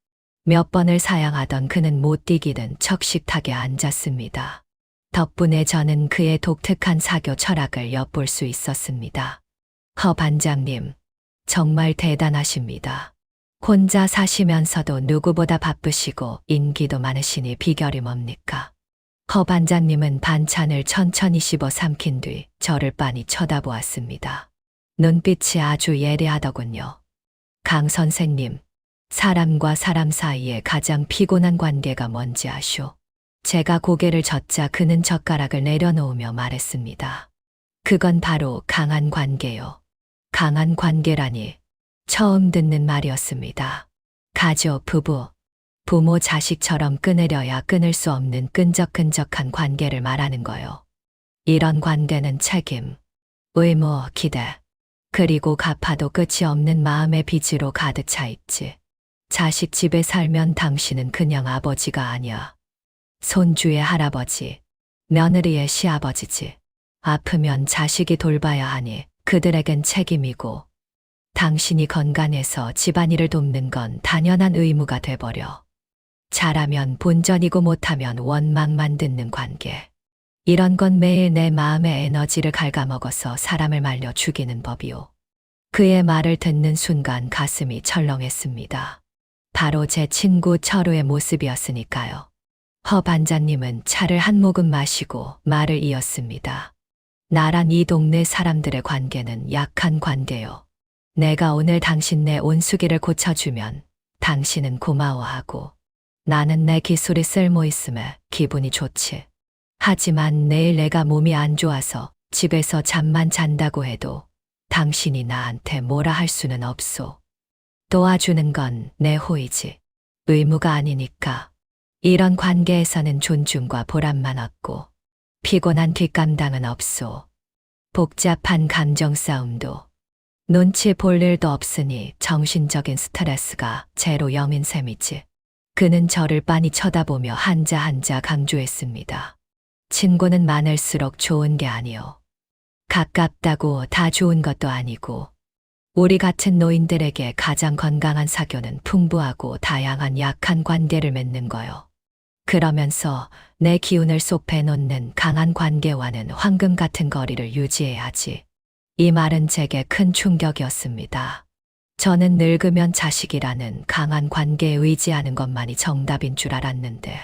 몇 번을 사양하던 그는 못 뛰기는 척식하게 앉았습니다. 덕분에 저는 그의 독특한 사교 철학을 엿볼 수 있었습니다. 허 반장님, 정말 대단하십니다. 혼자 사시면서도 누구보다 바쁘시고 인기도 많으시니 비결이 뭡니까? 허 반장님은 반찬을 천천히 씹어 삼킨 뒤 저를 빤히 쳐다보았습니다. 눈빛이 아주 예리하더군요. 강 선생님, 사람과 사람 사이에 가장 피곤한 관계가 뭔지 아쇼? 제가 고개를 젓자 그는 젓가락을 내려놓으며 말했습니다. 그건 바로 강한 관계요. 강한 관계라니 처음 듣는 말이었습니다. 가족, 부부, 부모, 자식처럼 끊으려야 끊을 수 없는 끈적끈적한 관계를 말하는 거요. 이런 관계는 책임, 의무, 기대, 그리고 갚아도 끝이 없는 마음의 빚으로 가득 차 있지. 자식 집에 살면 당신은 그냥 아버지가 아니야. 손주의 할아버지, 며느리의 시아버지지. 아프면 자식이 돌봐야 하니 그들에겐 책임이고, 당신이 건강해서 집안일을 돕는 건 당연한 의무가 돼버려. 잘하면 본전이고 못하면 원망만 듣는 관계. 이런 건 매일 내 마음의 에너지를 갉아먹어서 사람을 말려 죽이는 법이오. 그의 말을 듣는 순간 가슴이 철렁했습니다. 바로 제 친구 철우의 모습이었으니까요. 허 반장님은 차를 한 모금 마시고 말을 이었습니다. 나란 이 동네 사람들의 관계는 약한 관계요. 내가 오늘 당신네 온수기를 고쳐주면 당신은 고마워하고 나는 내 기술이 쓸모있음에 기분이 좋지. 하지만 내일 내가 몸이 안 좋아서 집에서 잠만 잔다고 해도 당신이 나한테 뭐라 할 수는 없소. 도와주는 건 내 호의지. 의무가 아니니까. 이런 관계에서는 존중과 보람만 얻고 피곤한 뒷감당은 없소. 복잡한 감정 싸움도 눈치 볼 일도 없으니 정신적인 스트레스가 제로 0인 셈이지. 그는 저를 빤히 쳐다보며 한자 한자 강조했습니다. 친구는 많을수록 좋은 게 아니오. 가깝다고 다 좋은 것도 아니고 우리 같은 노인들에게 가장 건강한 사교는 풍부하고 다양한 약한 관계를 맺는 거요. 그러면서 내 기운을 쏟아 놓는 강한 관계와는 황금 같은 거리를 유지해야지. 이 말은 제게 큰 충격이었습니다. 저는 늙으면 자식이라는 강한 관계에 의지하는 것만이 정답인 줄 알았는데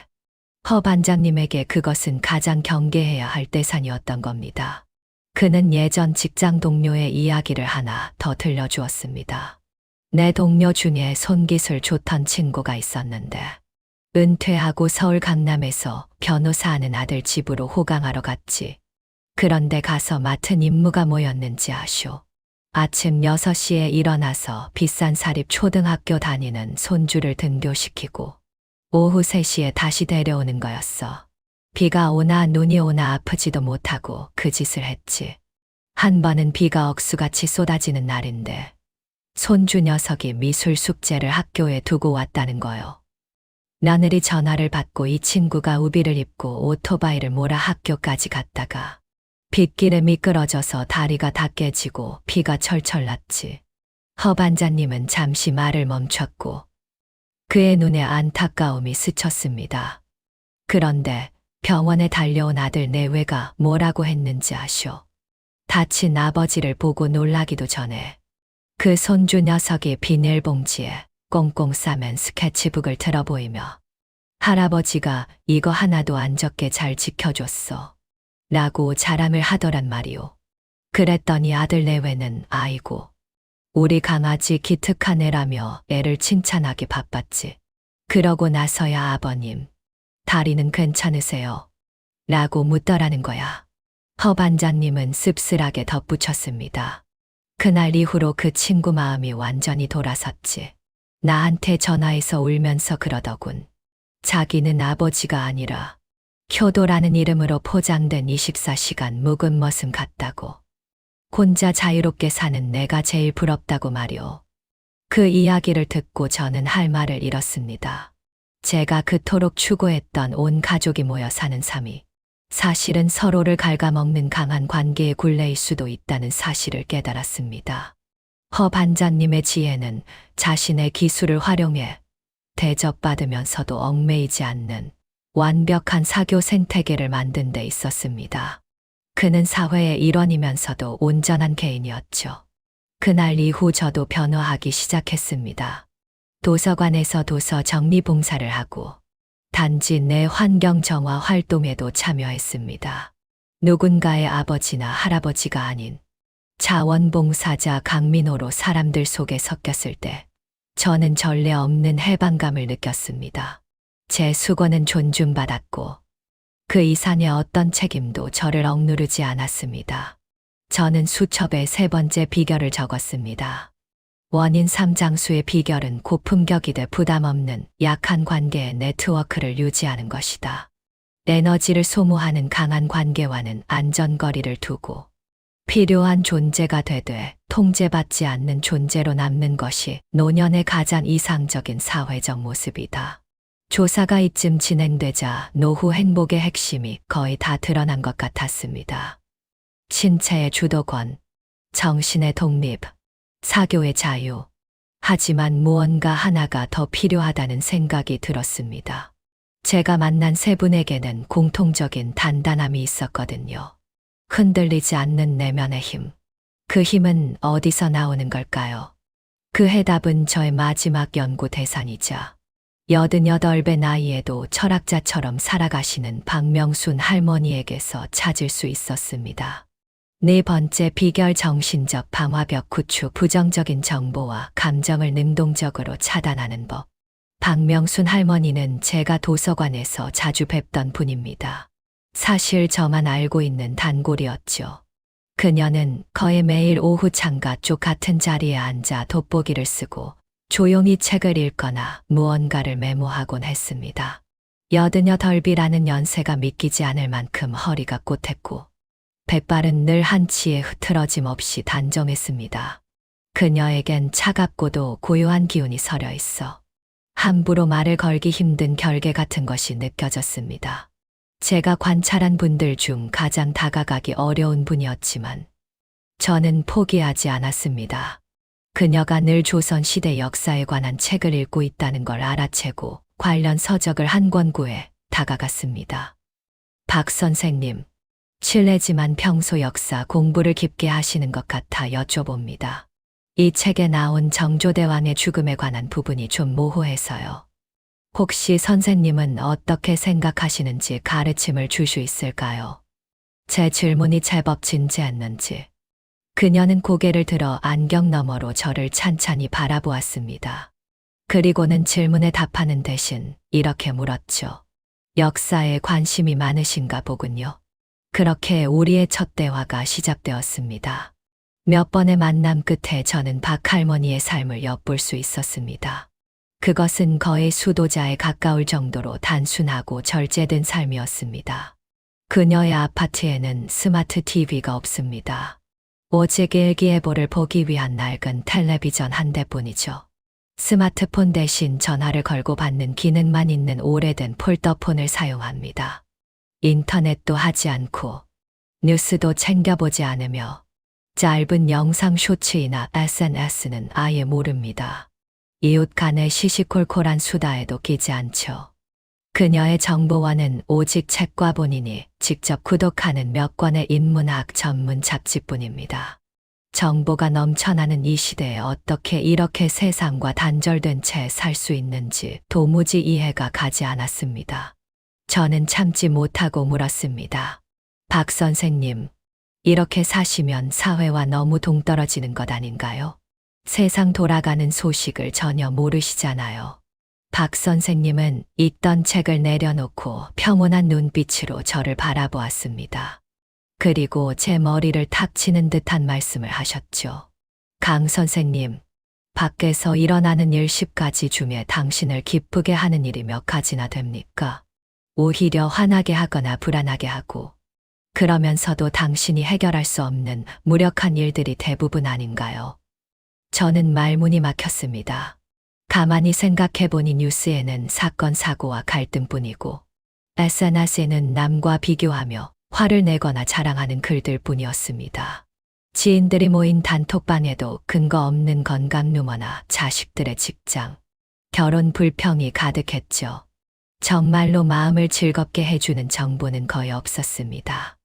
허 반장님에게 그것은 가장 경계해야 할 대상이었던 겁니다. 그는 예전 직장 동료의 이야기를 하나 더 들려주었습니다. 내 동료 중에 손기술 좋던 친구가 있었는데 은퇴하고 서울 강남에서 변호사 하는 아들 집으로 호강하러 갔지. 그런데 가서 맡은 임무가 뭐였는지 아쇼? 아침 6시에 일어나서 비싼 사립 초등학교 다니는 손주를 등교시키고 오후 3시에 다시 데려오는 거였어. 비가 오나 눈이 오나 아프지도 못하고 그 짓을 했지. 한 번은 비가 억수같이 쏟아지는 날인데 손주 녀석이 미술 숙제를 학교에 두고 왔다는 거요. 며느리 전화를 받고 이 친구가 우비를 입고 오토바이를 몰아 학교까지 갔다가 빗길에 미끄러져서 다리가 다 깨지고 피가 철철 났지. 허 반장님은 잠시 말을 멈췄고 그의 눈에 안타까움이 스쳤습니다. 그런데 병원에 달려온 아들 내외가 뭐라고 했는지 아쇼? 다친 아버지를 보고 놀라기도 전에 그 손주 녀석이 비닐봉지에 꽁꽁 싸맨 스케치북을 들어 보이며 할아버지가 이거 하나도 안 적게 잘 지켜줬어. 라고 자랑을 하더란 말이오. 그랬더니 아들 내외는 아이고 우리 강아지 기특한 애라며 애를 칭찬하기 바빴지. 그러고 나서야 아버님, 다리는 괜찮으세요? 라고 묻더라는 거야. 허 반장님은 씁쓸하게 덧붙였습니다. 그날 이후로 그 친구 마음이 완전히 돌아섰지. 나한테 전화해서 울면서 그러더군. 자기는 아버지가 아니라 효도라는 이름으로 포장된 24시간 묵은 머슴 같다고. 혼자 자유롭게 사는 내가 제일 부럽다고 말이오. 그 이야기를 듣고 저는 할 말을 잃었습니다. 제가 그토록 추구했던 온 가족이 모여 사는 삶이 사실은 서로를 갉아먹는 강한 관계의 굴레일 수도 있다는 사실을 깨달았습니다. 허 반장님의 지혜는 자신의 기술을 활용해 대접받으면서도 얽매이지 않는 완벽한 사교 생태계를 만든 데 있었습니다. 그는 사회의 일원이면서도 온전한 개인이었죠. 그날 이후 저도 변화하기 시작했습니다. 도서관에서 도서 정리 봉사를 하고 단지 내 환경 정화 활동에도 참여했습니다. 누군가의 아버지나 할아버지가 아닌 자원봉사자 강민호로 사람들 속에 섞였을 때 저는 전례 없는 해방감을 느꼈습니다. 제 수고는 존중받았고 그 이상의 어떤 책임도 저를 억누르지 않았습니다. 저는 수첩에 3번째 비결을 적었습니다. 원인 3장수의 비결은 고품격이되 부담 없는 약한 관계의 네트워크를 유지하는 것이다. 에너지를 소모하는 강한 관계와는 안전거리를 두고 필요한 존재가 되되 통제받지 않는 존재로 남는 것이 노년의 가장 이상적인 사회적 모습이다. 조사가 이쯤 진행되자 노후 행복의 핵심이 거의 다 드러난 것 같았습니다. 신체의 주도권, 정신의 독립, 사교의 자유. 하지만 무언가 하나가 더 필요하다는 생각이 들었습니다. 제가 만난 3분에게는 공통적인 단단함이 있었거든요. 흔들리지 않는 내면의 힘. 그 힘은 어디서 나오는 걸까요? 그 해답은 저의 마지막 연구 대상이자 88배 나이에도 철학자처럼 살아가시는 박명순 할머니에게서 찾을 수 있었습니다. 4번째 비결 정신적 방화벽 구축 부정적인 정보와 감정을 능동적으로 차단하는 법. 박명순 할머니는 제가 도서관에서 자주 뵙던 분입니다. 사실 저만 알고 있는 단골이었죠. 그녀는 거의 매일 오후 창가 쪽 같은 자리에 앉아 돋보기를 쓰고 조용히 책을 읽거나 무언가를 메모하곤 했습니다. 88이라는 연세가 믿기지 않을 만큼 허리가 꼿했고 백발은 늘 한치의 흐트러짐 없이 단정했습니다. 그녀에겐 차갑고도 고요한 기운이 서려 있어 함부로 말을 걸기 힘든 결계 같은 것이 느껴졌습니다. 제가 관찰한 분들 중 가장 다가가기 어려운 분이었지만 저는 포기하지 않았습니다. 그녀가 늘 조선시대 역사에 관한 책을 읽고 있다는 걸 알아채고 관련 서적을 한 권 구해 다가갔습니다. 박 선생님, 실례지만 평소 역사 공부를 깊게 하시는 것 같아 여쭤봅니다. 이 책에 나온 정조대왕의 죽음에 관한 부분이 좀 모호해서요. 혹시 선생님은 어떻게 생각하시는지 가르침을 줄 수 있을까요? 제 질문이 제법 진지했는지 그녀는 고개를 들어 안경 너머로 저를 찬찬히 바라보았습니다. 그리고는 질문에 답하는 대신 이렇게 물었죠. 역사에 관심이 많으신가 보군요. 그렇게 우리의 첫 대화가 시작되었습니다. 몇 번의 만남 끝에 저는 박 할머니의 삶을 엿볼 수 있었습니다. 그것은 거의 수도자에 가까울 정도로 단순하고 절제된 삶이었습니다. 그녀의 아파트에는 스마트 TV가 없습니다. 오직 일기예보를 보기 위한 낡은 텔레비전 한 대뿐이죠. 스마트폰 대신 전화를 걸고 받는 기능만 있는 오래된 폴더폰을 사용합니다. 인터넷도 하지 않고 뉴스도 챙겨보지 않으며 짧은 영상 쇼츠이나 SNS는 아예 모릅니다. 이웃 간의 시시콜콜한 수다에도 끼지 않죠. 그녀의 정보원은 오직 책과 본인이 직접 구독하는 몇 권의 인문학 전문 잡지뿐입니다. 정보가 넘쳐나는 이 시대에 어떻게 이렇게 세상과 단절된 채 살 수 있는지 도무지 이해가 가지 않았습니다. 저는 참지 못하고 물었습니다. 박 선생님, 이렇게 사시면 사회와 너무 동떨어지는 것 아닌가요? 세상 돌아가는 소식을 전혀 모르시잖아요. 박 선생님은 읽던 책을 내려놓고 평온한 눈빛으로 저를 바라보았습니다. 그리고 제 머리를 탁 치는 듯한 말씀을 하셨죠. 강 선생님, 밖에서 일어나는 일 10가지 중에 당신을 기쁘게 하는 일이 몇 가지나 됩니까? 오히려 화나게 하거나 불안하게 하고, 그러면서도 당신이 해결할 수 없는 무력한 일들이 대부분 아닌가요? 저는 말문이 막혔습니다. 가만히 생각해보니 뉴스에는 사건, 사고와 갈등뿐이고, SNS에는 남과 비교하며 화를 내거나 자랑하는 글들 뿐이었습니다. 지인들이 모인 단톡방에도 근거 없는 건강 루머나 자식들의 직장, 결혼 불평이 가득했죠. 정말로 마음을 즐겁게 해주는 정보는 거의 없었습니다.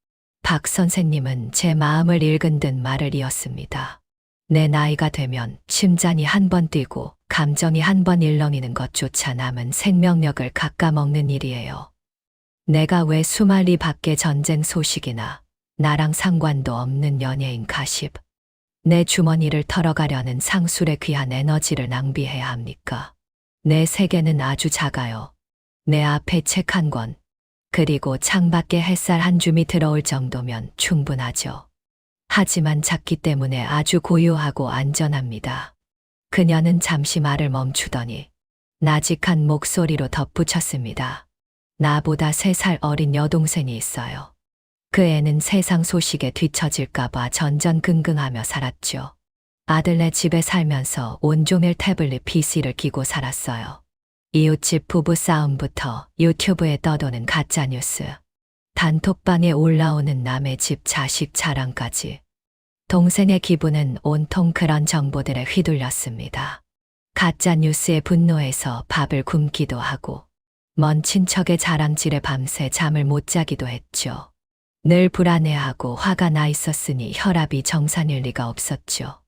박 선생님은 제 마음을 읽은 듯 말을 이었습니다. 내 나이가 되면 심장이 한 번 뛰고 감정이 한 번 일렁이는 것조차 남은 생명력을 갉아먹는 일이에요. 내가 왜 수말리 밖의 전쟁 소식이나 나랑 상관도 없는 연예인 가십, 내 주머니를 털어가려는 상술의 귀한 에너지를 낭비해야 합니까? 내 세계는 아주 작아요. 내 앞에 책 한 권, 그리고 창밖에 햇살 한 줌이 들어올 정도면 충분하죠. 하지만 작기 때문에 아주 고요하고 안전합니다. 그녀는 잠시 말을 멈추더니 나직한 목소리로 덧붙였습니다. 나보다 3살 어린 여동생이 있어요. 그 애는 세상 소식에 뒤처질까봐 전전긍긍하며 살았죠. 아들네 집에 살면서 온종일 태블릿 PC를 끼고 살았어요. 이웃집 부부 싸움부터 유튜브에 떠도는 가짜뉴스, 단톡방에 올라오는 남의 집 자식 자랑까지. 동생의 기분은 온통 그런 정보들에 휘둘렸습니다. 가짜뉴스에 분노해서 밥을 굶기도 하고 먼 친척의 자랑질에 밤새 잠을 못 자기도 했죠. 늘 불안해하고 화가 나 있었으니 혈압이 정상일 리가 없었죠.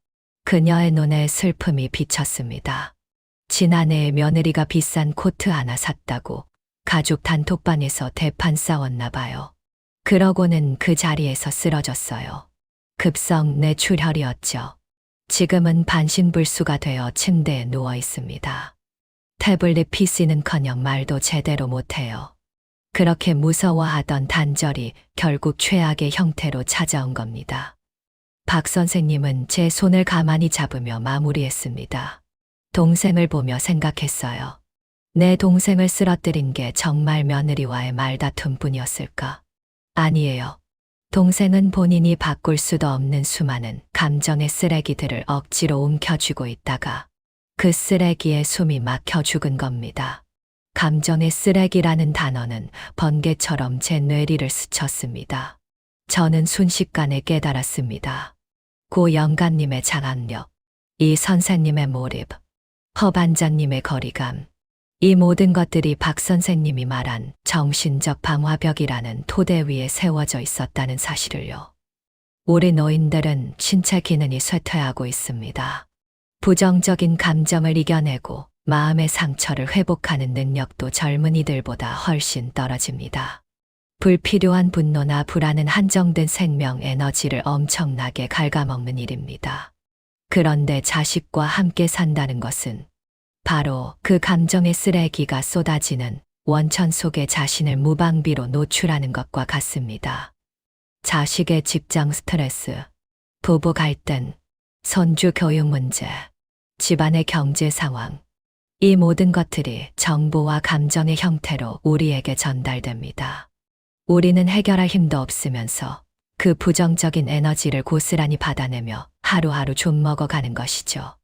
그녀의 눈에 슬픔이 비쳤습니다. 지난해에 며느리가 비싼 코트 하나 샀다고 가족 단톡방에서 대판 싸웠나 봐요. 그러고는 그 자리에서 쓰러졌어요. 급성 뇌출혈이었죠. 지금은 반신불수가 되어 침대에 누워 있습니다. 태블릿 PC는커녕 말도 제대로 못해요. 그렇게 무서워하던 단절이 결국 최악의 형태로 찾아온 겁니다. 박 선생님은 제 손을 가만히 잡으며 마무리했습니다. 동생을 보며 생각했어요. 내 동생을 쓰러뜨린 게 정말 며느리와의 말다툼뿐이었을까? 아니에요. 동생은 본인이 바꿀 수도 없는 수많은 감정의 쓰레기들을 억지로 움켜쥐고 있다가 그 쓰레기에 숨이 막혀 죽은 겁니다. 감정의 쓰레기라는 단어는 번개처럼 제 뇌리를 스쳤습니다. 저는 순식간에 깨달았습니다. 고 영감님의 장악력, 이 선생님의 몰입, 허 반장님의 거리감, 이 모든 것들이 박 선생님이 말한 정신적 방화벽이라는 토대 위에 세워져 있었다는 사실을요. 우리 노인들은 신체 기능이 쇠퇴하고 있습니다. 부정적인 감정을 이겨내고 마음의 상처를 회복하는 능력도 젊은이들보다 훨씬 떨어집니다. 불필요한 분노나 불안은 한정된 생명 에너지를 엄청나게 갉아먹는 일입니다. 그런데 자식과 함께 산다는 것은 바로 그 감정의 쓰레기가 쏟아지는 원천 속에 자신을 무방비로 노출하는 것과 같습니다. 자식의 직장 스트레스, 부부 갈등, 손주 교육 문제, 집안의 경제 상황, 이 모든 것들이 정보와 감정의 형태로 우리에게 전달됩니다. 우리는 해결할 힘도 없으면서 그 부정적인 에너지를 고스란히 받아내며 하루하루 좀 먹어가는 것이죠.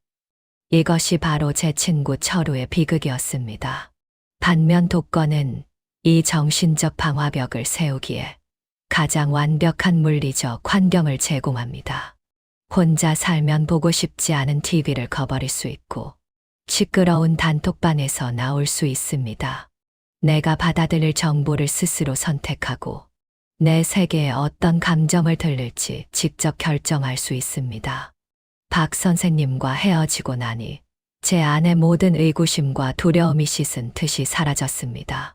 이것이 바로 제 친구 철우의 비극이었습니다. 반면 독거는 이 정신적 방화벽을 세우기에 가장 완벽한 물리적 환경을 제공합니다. 혼자 살면 보고 싶지 않은 TV를 꺼버릴 수 있고 시끄러운 단톡방에서 나올 수 있습니다. 내가 받아들일 정보를 스스로 선택하고 내 세계에 어떤 감정을 들릴지 직접 결정할 수 있습니다. 박 선생님과 헤어지고 나니 제 안의 모든 의구심과 두려움이 씻은 듯이 사라졌습니다.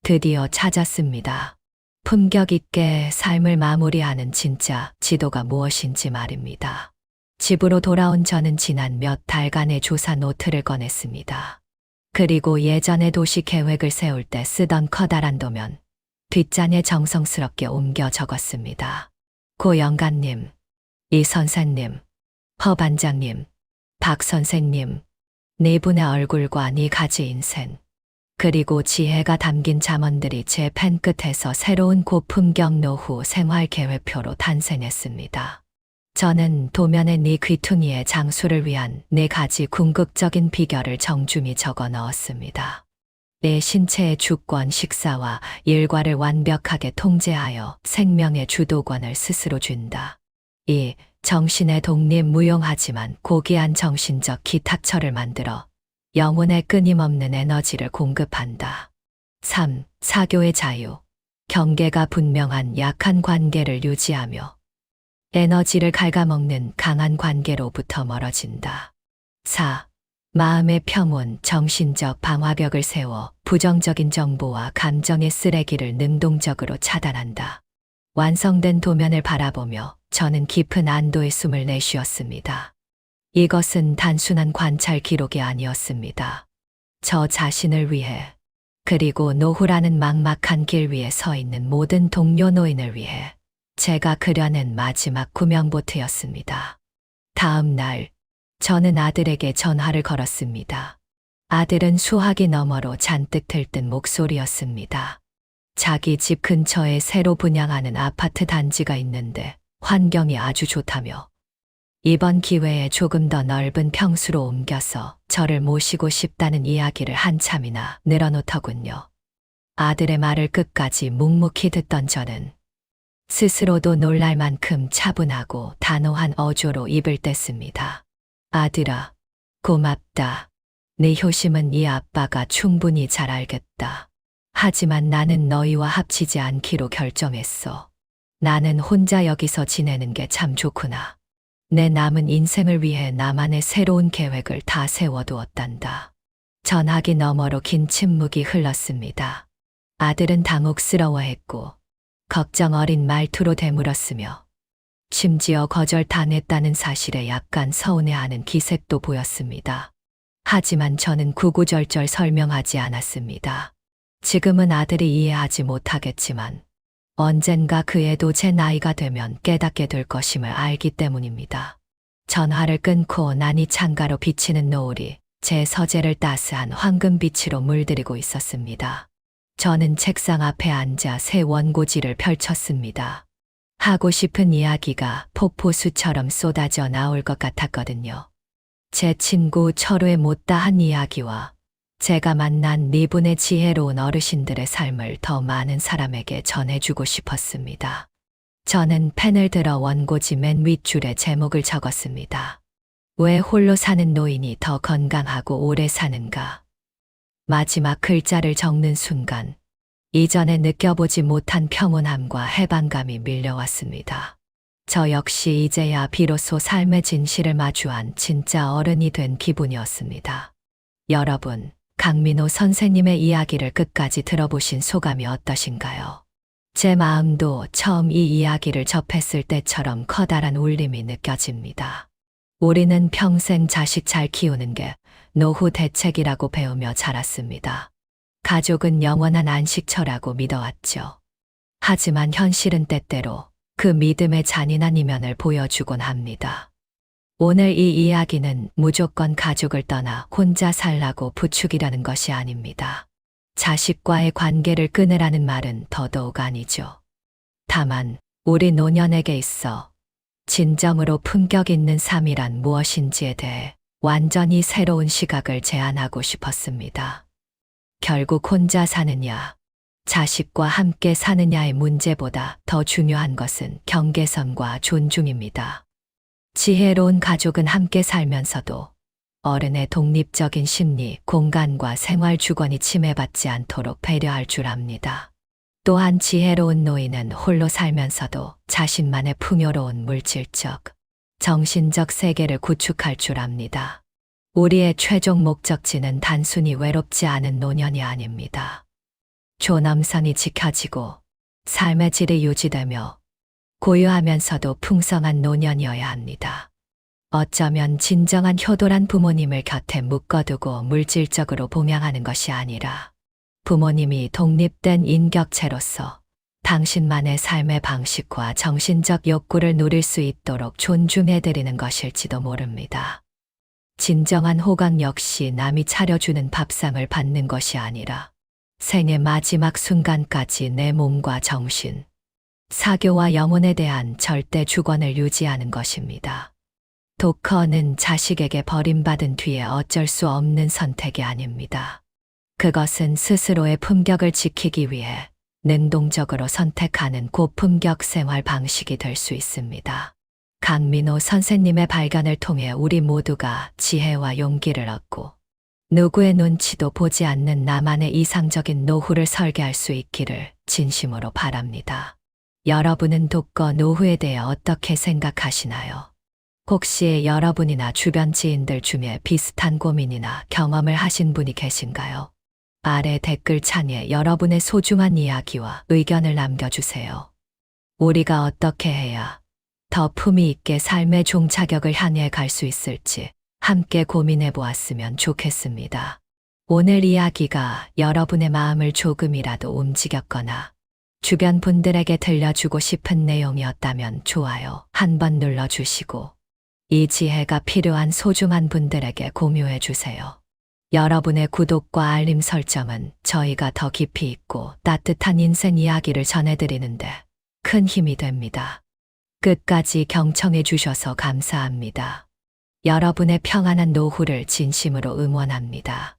드디어 찾았습니다. 품격 있게 삶을 마무리하는 진짜 지도가 무엇인지 말입니다. 집으로 돌아온 저는 지난 몇 달간의 조사 노트를 꺼냈습니다. 그리고 예전에 도시 계획을 세울 때 쓰던 커다란 도면 뒷잔에 정성스럽게 옮겨 적었습니다. 고 영감님, 이 선생님, 허 반장님, 박 선생님, 네 분의 얼굴과 네 가지 인생, 그리고 지혜가 담긴 잠언들이 제 펜 끝에서 새로운 고품격 노후 생활 계획표로 탄생했습니다. 저는 도면에 네 귀퉁이의 장수를 위한 네 가지 궁극적인 비결을 정중히 적어 넣었습니다. 내 신체의 주권 식사와 일과를 완벽하게 통제하여 생명의 주도권을 스스로 준다. 2. 정신의 독립 무용하지만 고귀한 정신적 기탁처를 만들어 영혼에 끊임없는 에너지를 공급한다. 3. 사교의 자유. 경계가 분명한 약한 관계를 유지하며 에너지를 갉아먹는 강한 관계로부터 멀어진다. 4. 마음의 평온, 정신적 방화벽을 세워 부정적인 정보와 감정의 쓰레기를 능동적으로 차단한다. 완성된 도면을 바라보며 저는 깊은 안도의 숨을 내쉬었습니다. 이것은 단순한 관찰 기록이 아니었습니다. 저 자신을 위해, 그리고 노후라는 막막한 길 위에 서 있는 모든 동료 노인을 위해 제가 그려낸 마지막 구명보트였습니다. 다음 날, 저는 아들에게 전화를 걸었습니다. 아들은 수화기 너머로 잔뜩 들뜬 목소리였습니다. 자기 집 근처에 새로 분양하는 아파트 단지가 있는데 환경이 아주 좋다며 이번 기회에 조금 더 넓은 평수로 옮겨서 저를 모시고 싶다는 이야기를 한참이나 늘어놓더군요. 아들의 말을 끝까지 묵묵히 듣던 저는 스스로도 놀랄 만큼 차분하고 단호한 어조로 입을 뗐습니다. 아들아, 고맙다. 네 효심은 이 아빠가 충분히 잘 알겠다. 하지만 나는 너희와 합치지 않기로 결정했어. 나는 혼자 여기서 지내는 게 참 좋구나. 내 남은 인생을 위해 나만의 새로운 계획을 다 세워두었단다. 전화기 너머로 긴 침묵이 흘렀습니다. 아들은 당혹스러워했고 걱정 어린 말투로 되물었으며 심지어 거절당했다는 사실에 약간 서운해하는 기색도 보였습니다. 하지만 저는 구구절절 설명하지 않았습니다. 지금은 아들이 이해하지 못하겠지만 언젠가 그 애도 제 나이가 되면 깨닫게 될 것임을 알기 때문입니다. 전화를 끊고 나니 창가로 비치는 노을이 제 서재를 따스한 황금빛으로 물들이고 있었습니다. 저는 책상 앞에 앉아 새 원고지를 펼쳤습니다. 하고 싶은 이야기가 폭포수처럼 쏟아져 나올 것 같았거든요. 제 친구 철우의 못다한 이야기와 제가 만난 네 분의 지혜로운 어르신들의 삶을 더 많은 사람에게 전해주고 싶었습니다. 저는 펜을 들어 원고지 맨 윗줄에 제목을 적었습니다. 왜 홀로 사는 노인이 더 건강하고 오래 사는가? 마지막 글자를 적는 순간 이전에 느껴보지 못한 평온함과 해방감이 밀려왔습니다. 저 역시 이제야 비로소 삶의 진실을 마주한 진짜 어른이 된 기분이었습니다. 여러분, 강민호 선생님의 이야기를 끝까지 들어보신 소감이 어떠신가요? 제 마음도 처음 이 이야기를 접했을 때처럼 커다란 울림이 느껴집니다. 우리는 평생 자식 잘 키우는 게 노후 대책이라고 배우며 자랐습니다. 가족은 영원한 안식처라고 믿어왔죠. 하지만 현실은 때때로 그 믿음의 잔인한 이면을 보여주곤 합니다. 오늘 이 이야기는 무조건 가족을 떠나 혼자 살라고 부추기려는 것이 아닙니다. 자식과의 관계를 끊으라는 말은 더더욱 아니죠. 다만 우리 노년에게 있어 진정으로 품격 있는 삶이란 무엇인지에 대해 완전히 새로운 시각을 제안하고 싶었습니다. 결국 혼자 사느냐, 자식과 함께 사느냐의 문제보다 더 중요한 것은 경계선과 존중입니다. 지혜로운 가족은 함께 살면서도 어른의 독립적인 심리, 공간과 생활 주권이 침해받지 않도록 배려할 줄 압니다. 또한 지혜로운 노인은 홀로 살면서도 자신만의 풍요로운 물질적, 정신적 세계를 구축할 줄 압니다. 우리의 최종 목적지는 단순히 외롭지 않은 노년이 아닙니다. 존엄성이 지켜지고 삶의 질이 유지되며 고요하면서도 풍성한 노년이어야 합니다. 어쩌면 진정한 효도란 부모님을 곁에 묶어두고 물질적으로 봉양하는 것이 아니라 부모님이 독립된 인격체로서 당신만의 삶의 방식과 정신적 욕구를 누릴 수 있도록 존중해드리는 것일지도 모릅니다. 진정한 호강 역시 남이 차려주는 밥상을 받는 것이 아니라 생의 마지막 순간까지 내 몸과 정신, 사교와 영혼에 대한 절대 주권을 유지하는 것입니다. 독거는 자식에게 버림받은 뒤에 어쩔 수 없는 선택이 아닙니다. 그것은 스스로의 품격을 지키기 위해 능동적으로 선택하는 고품격 생활 방식이 될 수 있습니다. 강민호 선생님의 발견을 통해 우리 모두가 지혜와 용기를 얻고 누구의 눈치도 보지 않는 나만의 이상적인 노후를 설계할 수 있기를 진심으로 바랍니다. 여러분은 독거 노후에 대해 어떻게 생각하시나요? 혹시 여러분이나 주변 지인들 중에 비슷한 고민이나 경험을 하신 분이 계신가요? 아래 댓글창에 여러분의 소중한 이야기와 의견을 남겨주세요. 우리가 어떻게 해야 더 품위 있게 삶의 종착역을 향해 갈 수 있을지 함께 고민해 보았으면 좋겠습니다. 오늘 이야기가 여러분의 마음을 조금이라도 움직였거나 주변 분들에게 들려주고 싶은 내용이었다면 좋아요 한번 눌러주시고 이 지혜가 필요한 소중한 분들에게 공유해 주세요. 여러분의 구독과 알림 설정은 저희가 더 깊이 있고 따뜻한 인생 이야기를 전해드리는데 큰 힘이 됩니다. 끝까지 경청해 주셔서 감사합니다. 여러분의 평안한 노후를 진심으로 응원합니다.